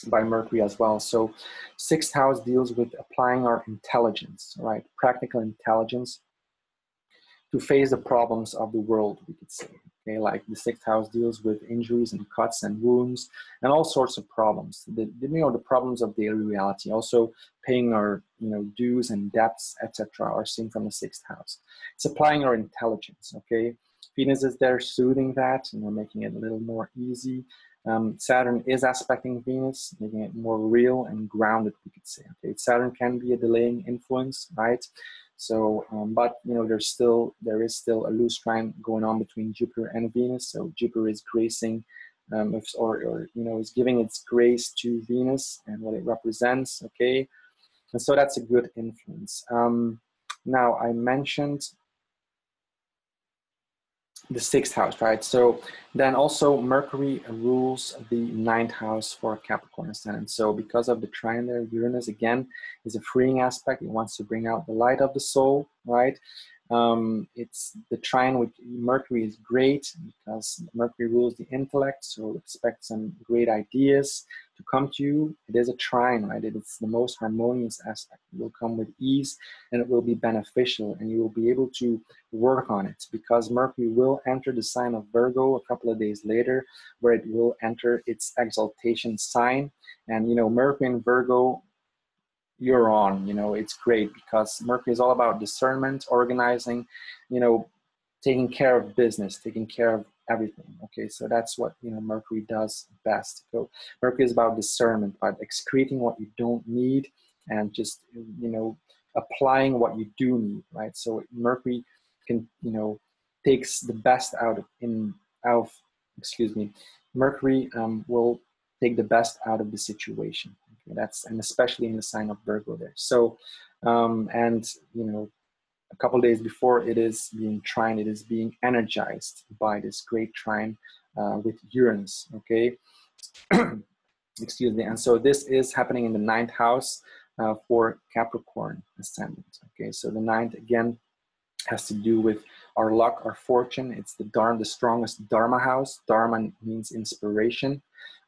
by Mercury as well. So 6th house deals with applying our intelligence, right? Practical intelligence to face the problems of the world, we could say. Okay, like the 6th house deals with injuries and cuts and wounds and all sorts of problems. The problems of daily reality, also paying our dues and debts, etc., are seen from the 6th house. It's applying our intelligence. Okay, Venus is there soothing that, making it a little more easy. Saturn is aspecting Venus, making it more real and grounded, we could say. Okay, Saturn can be a delaying influence, right? So, but there is still a loose trine going on between Jupiter and Venus. So Jupiter is gracing, is giving its grace to Venus and what it represents. Okay, and so that's a good influence. Now I mentioned the 6th house, right? So then also Mercury rules the 9th house for Capricorn ascendant. So because of the trine there, Uranus again is a freeing aspect. It wants to bring out the light of the soul, right? It's the trine with Mercury is great because Mercury rules the intellect. So expect some great ideas to come to you. It is a trine, right? It's the most harmonious aspect. It will come with ease and it will be beneficial and you will be able to work on it because Mercury will enter the sign of Virgo a couple of days later, where it will enter its exaltation sign. And Mercury in Virgo, you're on, it's great because Mercury is all about discernment, organizing, taking care of business, taking care of everything. Okay, so that's what Mercury does best. So Mercury is about discernment, about excreting what you don't need and just applying what you do need, right? So Mercury can takes the best Mercury will take the best out of the situation. Okay, and especially in the sign of Virgo there. So and a couple of days before it is being trine, it is being energized by this great trine with Uranus. Okay. Excuse me. And so this is happening in the 9th house for Capricorn ascendant. Okay, so the 9th again has to do with our luck, our fortune. It's the strongest Dharma house. Dharma means inspiration.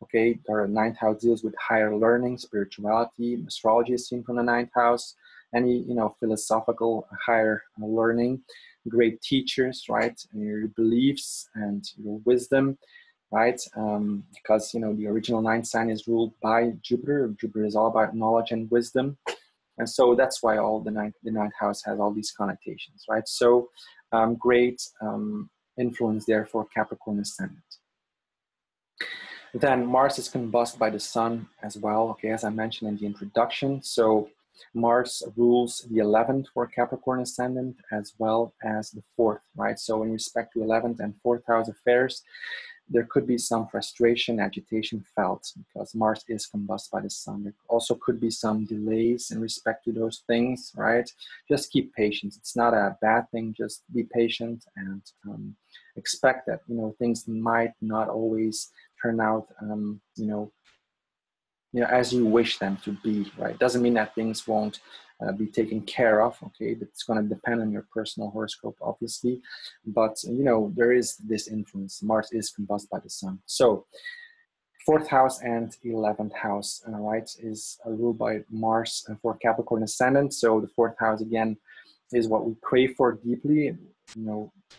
Okay, our 9th house deals with higher learning, spirituality. Astrology is seen from the 9th house. Any philosophical higher learning, great teachers, right? And your beliefs and your wisdom, right? Because the original 9th sign is ruled by Jupiter. Jupiter is all about knowledge and wisdom. And so that's why the 9th house has all these connotations, right? So great influence there for Capricorn ascendant. Then Mars is combusted by the Sun as well, okay, as I mentioned in the introduction. So Mars rules the 11th for Capricorn ascendant as well as the 4th, right? So in respect to 11th and 4th house affairs, there could be some frustration, agitation felt because Mars is combusted by the Sun. There also could be some delays in respect to those things, right? Just keep patience. It's not a bad thing. Just be patient and expect that, things might not always turn out, as you wish them to be, right? Doesn't mean that things won't be taken care of, okay? It's going to depend on your personal horoscope, obviously, but there is this influence. Mars is combusted by the sun. So 4th house and 11th house, right, is ruled by Mars for Capricorn ascendant. So the 4th house, again, is what we crave for deeply.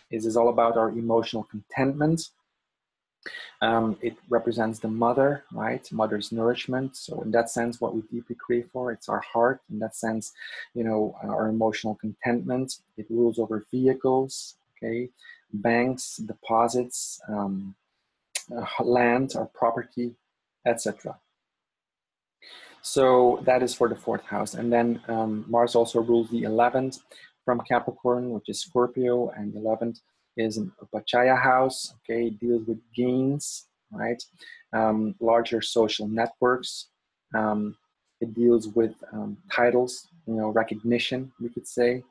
Is all about our emotional contentment. It represents the mother, right? Mother's nourishment. So in that sense, what we deeply crave for, it's our heart. In that sense, our emotional contentment. It rules over vehicles, okay, banks, deposits, land or property, etc. So that is for the 4th house. And then Mars also rules the 11th from Capricorn, which is Scorpio, and the 11th is an Upachaya house, okay, it deals with gains, right, larger social networks. It deals with titles, recognition, we could say.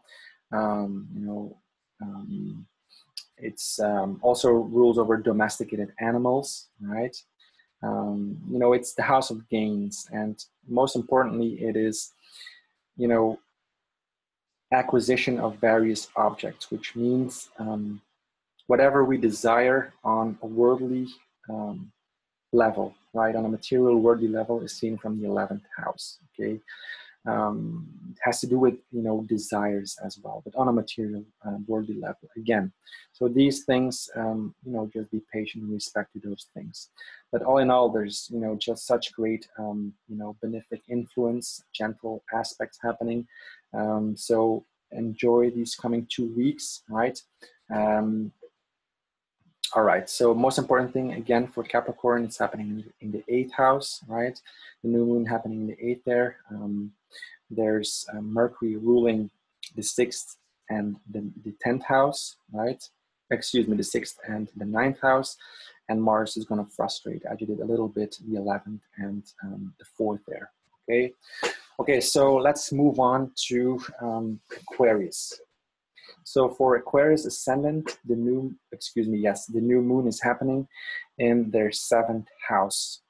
It's also rules over domesticated animals, right? It's the house of gains, and most importantly, it is, acquisition of various objects, which means whatever we desire on a worldly level, right, on a material worldly level, is seen from the 11th house, okay? It has to do with desires as well, but on a material worldly level again. So these things, just be patient in respect to those things. But all in all, there's just such great benefic influence, gentle aspects happening. So enjoy these coming 2 weeks, right? All right, so most important thing, again, for Capricorn, it's happening in the 8th house, right? The new moon happening in the 8th there. There's Mercury ruling the 6th and the 10th house, right? Excuse me, the 6th and the 9th house. And Mars is going to frustrate, agitate a little bit, the 11th and the 4th there, okay? Okay, so let's move on to Aquarius. So for Aquarius ascendant, the new moon is happening in their 7th house.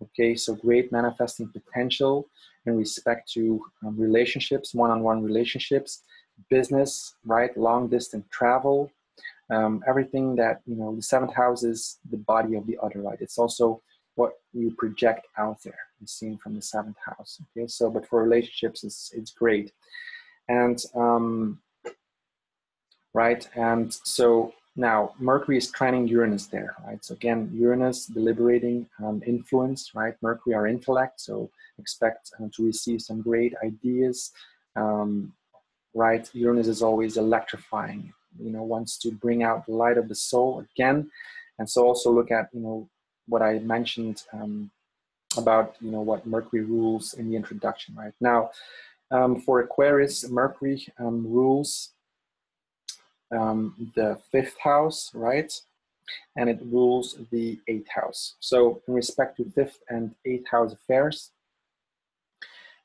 Okay, so great manifesting potential in respect to relationships, one-on-one relationships, business, right, long distance travel, everything that, the 7th house is the body of the other, right? It's also what you project out there, is seen from the 7th house. Okay, so but for relationships, it's great. And right? And so now Mercury is trining Uranus there, right? So again, Uranus, deliberating influence, right? Mercury, our intellect, so expect to receive some great ideas, right? Uranus is always electrifying, wants to bring out the light of the soul again. And so also look at, what I mentioned about, what Mercury rules in the introduction, right? Now, for Aquarius, Mercury rules the 5th house, right? And it rules the 8th house. So in respect to 5th and 8th house affairs,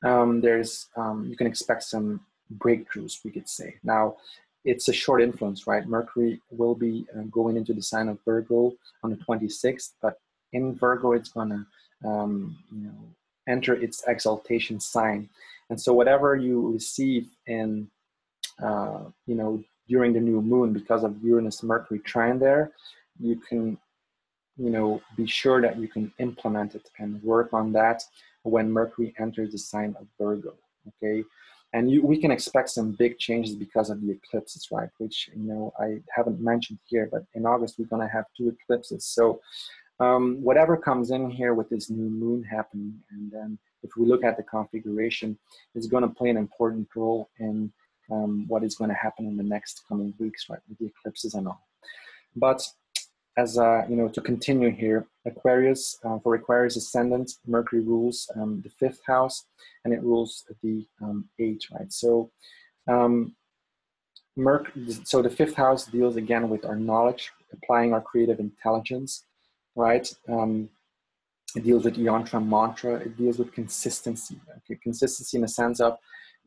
you can expect some breakthroughs, we could say. Now, it's a short influence, right? Mercury will be going into the sign of Virgo on the 26th, but in Virgo, it's gonna enter its exaltation sign. And so whatever you receive in, during the new moon, because of Uranus Mercury trine there, you can be sure that you can implement it and work on that when Mercury enters the sign of Virgo, okay? And we can expect some big changes because of the eclipses, right? Which, I haven't mentioned here, but in August, we're gonna have 2 eclipses. So whatever comes in here with this new moon happening, and then if we look at the configuration, is gonna play an important role in what is gonna happen in the next coming weeks, right? With the eclipses and all. But as to continue here, Aquarius, for Aquarius ascendant, Mercury rules the 5th house, and it rules the 8th, right? So, so the 5th house deals again with our knowledge, applying our creative intelligence, right? It deals with yantra, mantra. It deals with consistency. Okay, consistency in the sense of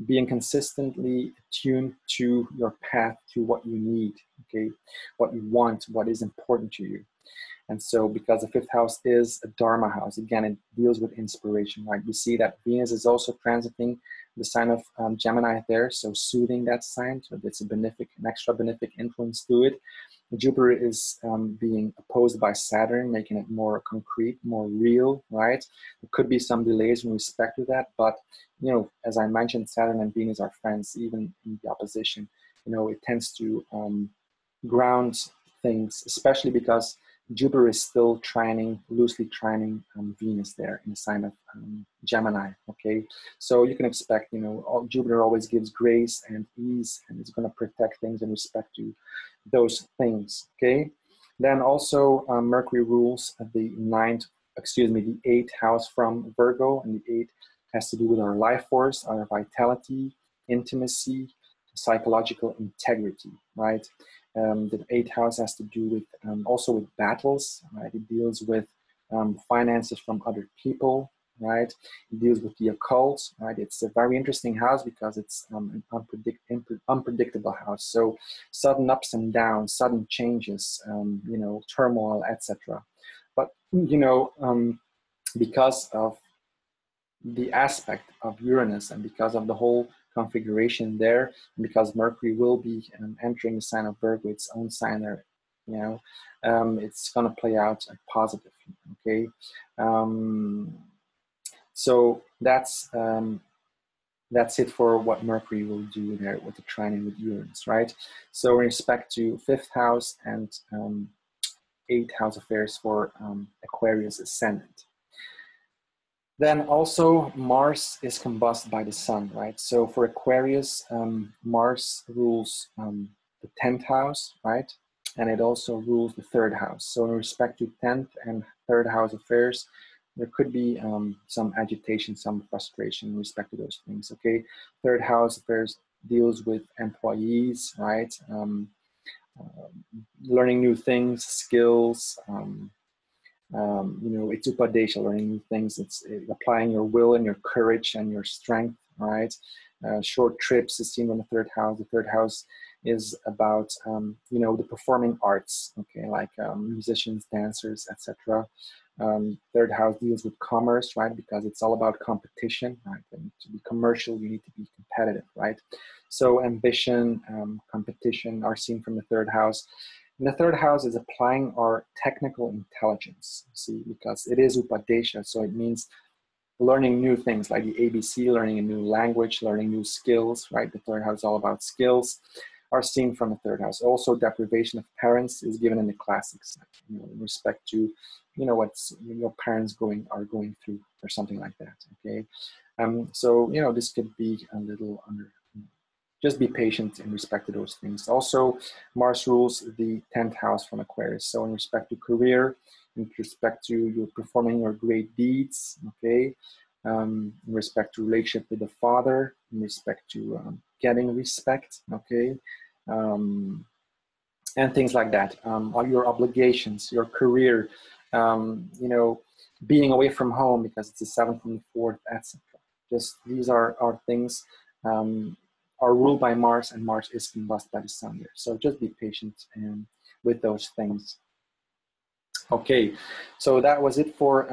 being consistently tuned to your path, to what you need, okay, what you want, what is important to you. And so because the fifth house is a Dharma house, again, it deals with inspiration, right? We see that Venus is also transiting the sign of Gemini there, so soothing that sign, so it's a benefic, an extra benefic influence to it. Jupiter is being opposed by Saturn, making it more concrete, more real, right? There could be some delays in respect to that, but, you know, as I mentioned, Saturn and Venus are friends, even in the opposition. You know, it tends to ground things, especially because Jupiter is still trining, loosely trining Venus there in the sign of Gemini, okay? So you can expect, you know, Jupiter always gives grace and ease, and it's going to protect things in respect to those things, okay? Then also Mercury rules the the eighth house from Virgo, and the eighth has to do with our life force, our vitality, intimacy, psychological integrity, right? The eighth house has to do with also with battles, right? It deals with finances from other people, right? It deals with the occult, right? It's a very interesting house because it's an unpredictable house. So sudden ups and downs, sudden changes, you know, turmoil, etc. But, you know, because of the aspect of Uranus and because of the whole configuration there, and because Mercury will be entering the sign of Virgo, its own sign there, you know, it's going to play out positive, okay? So that's it for what Mercury will do there with the trining with Uranus, right? So in respect to fifth house and eighth house affairs for Aquarius ascendant. Then also Mars is combusted by the sun, right? So for Aquarius, Mars rules the 10th house, right? And it also rules the 3rd house. So in respect to 10th and 3rd house affairs, there could be some agitation, some frustration in respect to those things, okay? 3rd house affairs deals with employees, right? Learning new things, skills, you know, it's upadesha, learning new things. It's applying your will and your courage and your strength, right? Short trips is seen in the 3rd house. The 3rd house is about, you know, the performing arts, okay, like musicians, dancers, etc. 3rd house deals with commerce, right? Because it's all about competition, right? And to be commercial, you need to be competitive, right? So ambition, competition are seen from the 3rd house. And the 3rd house is applying our technical intelligence, see, because it is upadesha, so it means learning new things like the ABC, learning a new language, learning new skills, right? The 3rd house is all about skills, are seen from the 3rd house. Also, deprivation of parents is given in the classics, you know, in respect to, you know, what's your parents are going through or something like that, okay? So, you know, this could be a little under, just be patient in respect to those things. Also, Mars rules the 10th house from Aquarius. So in respect to career, in respect to you performing your great deeds, okay? In respect to relationship with the father, in respect to getting respect, okay? And things like that. All your obligations, your career, you know, being away from home because it's the 7th and the 4th, etc. Just these are things are ruled by Mars, and Mars is combusted by the sun here. So just be patient with those things. Okay, so that was it for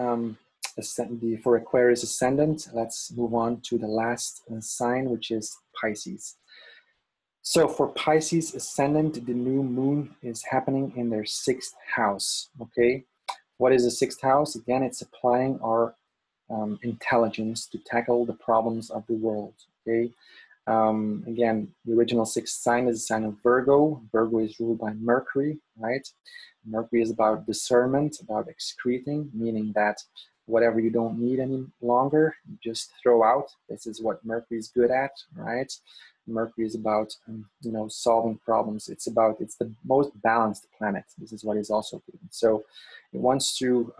for Aquarius ascendant. Let's move on to the last sign, which is Pisces. So for Pisces ascendant, the new moon is happening in their 6th house, okay? What is the 6th house? Again, it's applying our intelligence to tackle the problems of the world, okay? Again, the original 6th sign is a sign of Virgo. Virgo is ruled by Mercury, right? Mercury is about discernment, about excreting, meaning that whatever you don't need any longer, you just throw out. This is what Mercury is good at, right? Mercury is about, you know, solving problems. It's the most balanced planet. This is what is also good. So it wants to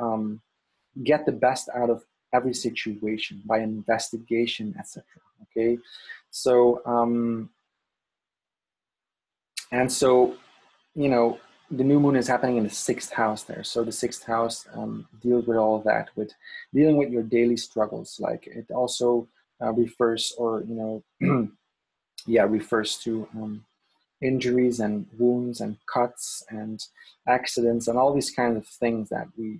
get the best out of every situation by investigation, etc. Okay, so and so, you know, the new moon is happening in the 6th house there. So the 6th house deals with all of that, with dealing with your daily struggles. Like it also refers, or, you know, yeah, refers to injuries and wounds and cuts and accidents and all these kinds of things that we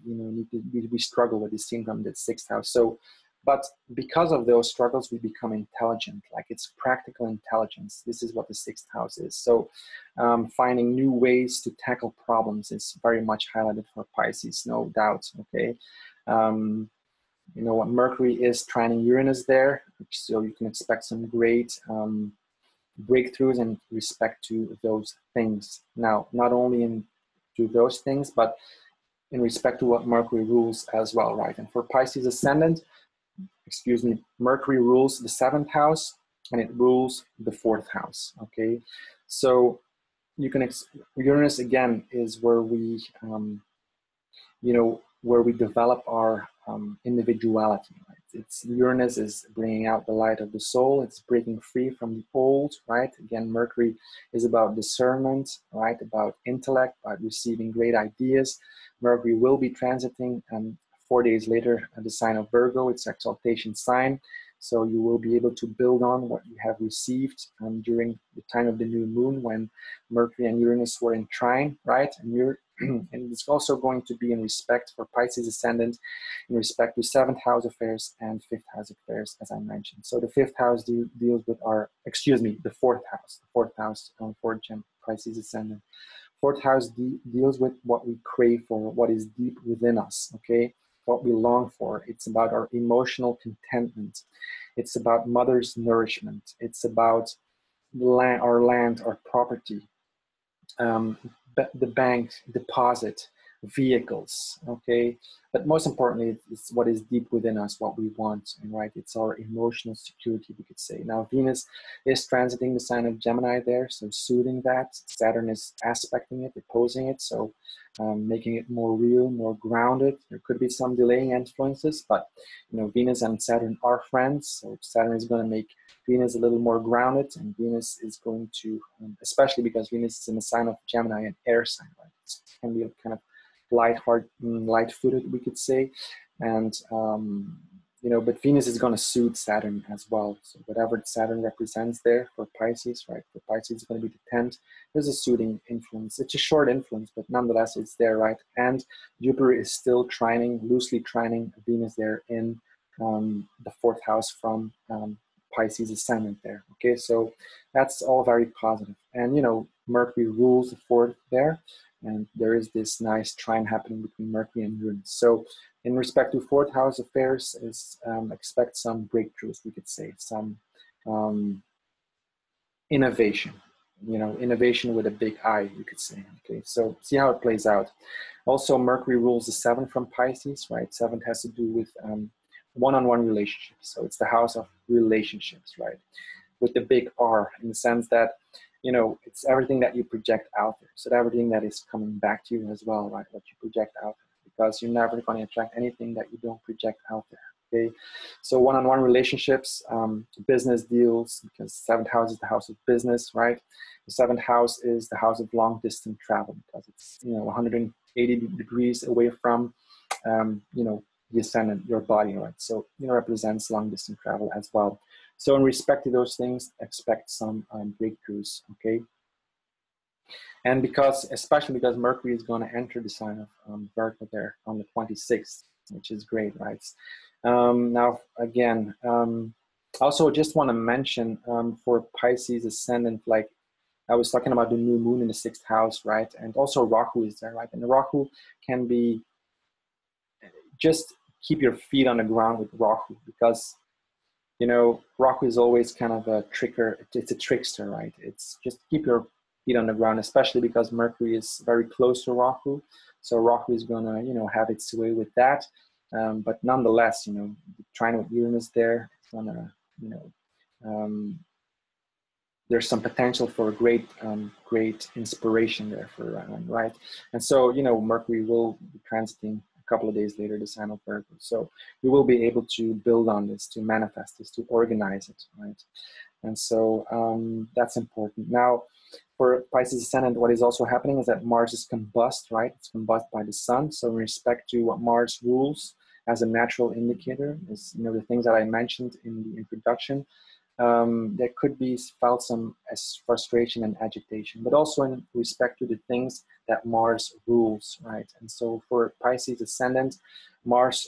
we struggle with, is seen from the sixth house. So, but because of those struggles, we become intelligent. Like, it's practical intelligence. This is what the sixth house is. So finding new ways to tackle problems is very much highlighted for Pisces, no doubt. Okay. You know what, Mercury is trining Uranus there, so you can expect some great breakthroughs in respect to those things. Now, not only in to those things, but in respect to what Mercury rules as well, right? And for Pisces ascendant, excuse me, Mercury rules the seventh house and it rules the fourth house, okay? So you can, Uranus again is where we, where we develop our individuality, right? It's Uranus is bringing out the light of the soul. It's breaking free from the old, right? Again, Mercury is about discernment, right? About intellect, about receiving great ideas. Mercury will be transiting 4 days later at the sign of Virgo, its exaltation sign. So you will be able to build on what you have received during the time of the new moon, when Mercury and Uranus were in trine, right? And it's also going to be in respect for Pisces ascendant, in respect to seventh house affairs and fifth house affairs, as I mentioned. So the fifth house deals with the fourth house for Pisces ascendant. Fourth house deals with what we crave for, what is deep within us, okay? What we long for. It's about our emotional contentment. It's about mother's nourishment. It's about our land, our property, the bank deposit, vehicles, okay? But most importantly, it's what is deep within us, what we want, and right? It's our emotional security, we could say. Now, Venus is transiting the sign of Gemini there, so soothing that. Saturn is aspecting it, opposing it, so making it more real, more grounded. There could be some delaying influences, but Venus and Saturn are friends, so Saturn is going to make Venus a little more grounded, and Venus is going to, especially because Venus is in the sign of Gemini, an air sign, right? It can be a kind of light-footed, we could say, and but Venus is going to suit Saturn as well. So whatever Saturn represents there for Pisces, right? For Pisces, it's going to be the 10th. There's a suiting influence. It's a short influence, but nonetheless, it's there, right? And Jupiter is still loosely trining Venus there in the fourth house from Pisces ascendant there. Okay, so that's all very positive. And Mercury rules the fourth there, and there is this nice trine happening between Mercury and Uranus. So in respect to fourth house affairs, expect some breakthroughs, we could say, some innovation, innovation with a big I, you could say. Okay, so see how it plays out. Also, Mercury rules the seventh from Pisces, right? Seventh has to do with one-on-one relationships. So it's the house of relationships, right? With the big R, in the sense that, it's everything that you project out there. So everything that is coming back to you as well, right? What you project out there, because you're never going to attract anything that you don't project out there. Okay, so one-on-one relationships, business deals, because seventh house is the house of business, right? The seventh house is the house of long-distance travel, because it's 180 degrees away from the ascendant, your body, right? So represents long-distance travel as well. So in respect to those things, expect some breakthroughs, okay? And especially because Mercury is going to enter the sign of Virgo there on the 26th, which is great, right? Now, again, also just want to mention for Pisces ascendant, like I was talking about the new moon in the sixth house, right? And also Rahu is there, right? And the Rahu can be, just keep your feet on the ground with Rahu, because Rahu is always kind of a tricker. It's a trickster, right? It's just keep your feet on the ground, especially because Mercury is very close to Rahu. So Rahu is going to, have its way with that. But nonetheless, trying with Uranus there, it's going to, there's some potential for great inspiration there for right? And so, Mercury will be transiting a couple of days later the sign of Virgo. So we will be able to build on this, to manifest this, to organize it, right? And so that's important. Now, for Pisces ascendant, what is also happening is that Mars is combust, right? It's combust by the sun. So in respect to what Mars rules as a natural indicator is, the things that I mentioned in the introduction. there could be felt some frustration and agitation, but also in respect to the things that Mars rules, right? And so for Pisces ascendant, Mars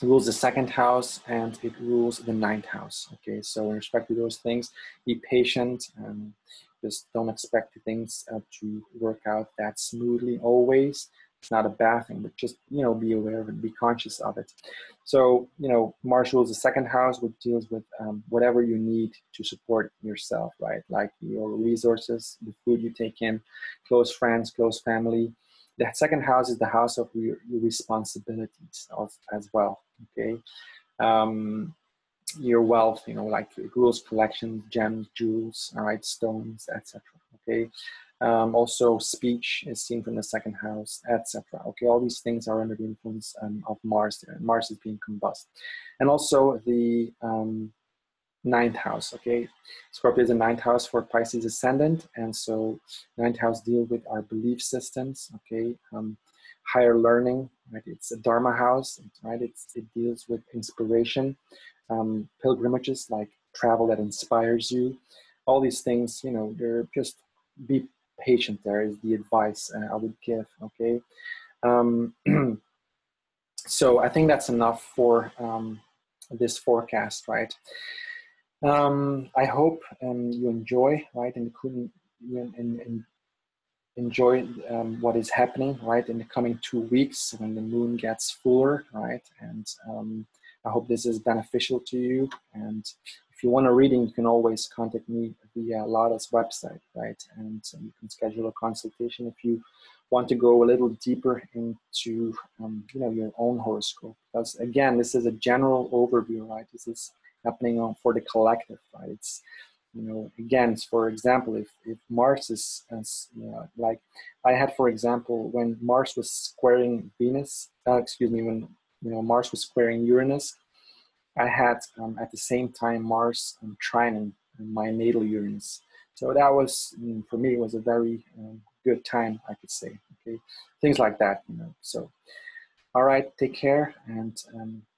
rules the second house and it rules the ninth house. Okay, so in respect to those things, be patient. Just don't expect things to work out that smoothly always. It's not a bad thing, but just, be aware of it, be conscious of it. So, Mars rules the second house, which deals with whatever you need to support yourself, right? Like your resources, the food you take in, close friends, close family. The second house is the house of your responsibilities as well. Okay, your wealth, like it rules collections, gems, jewels, all right, stones, etc. Okay, also speech is seen from the second house, etc. Okay, all these things are under the influence of Mars. There, Mars is being combust, and also the ninth house. Okay, Scorpio is a ninth house for Pisces ascendant, and so ninth house deal with our belief systems. Okay, higher learning, right? It's a Dharma house, right? It deals with inspiration, pilgrimages, like travel that inspires you. All these things, they're just be patient. There is the advice I would give. Okay, so I think that's enough for this forecast, right? I hope you enjoy, right, and enjoy what is happening, right, in the coming 2 weeks when the moon gets fuller, right, and I hope this is beneficial to you. And if you want a reading, you can always contact me via Lada's website, right, and you can schedule a consultation if you want to go a little deeper into your own horoscope, because again, this is a general overview, right? This is happening for the collective, right? It's again, for example, if Mars is like I had, for example, when Mars was squaring Venus, when Mars was squaring Uranus, I had at the same time Mars trining my natal Uranus. So that was, for me, it was a very good time, I could say. Okay, things like that, So, all right, take care and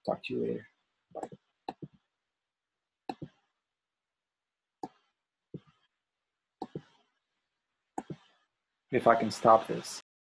talk to you later. Bye. If I can stop this.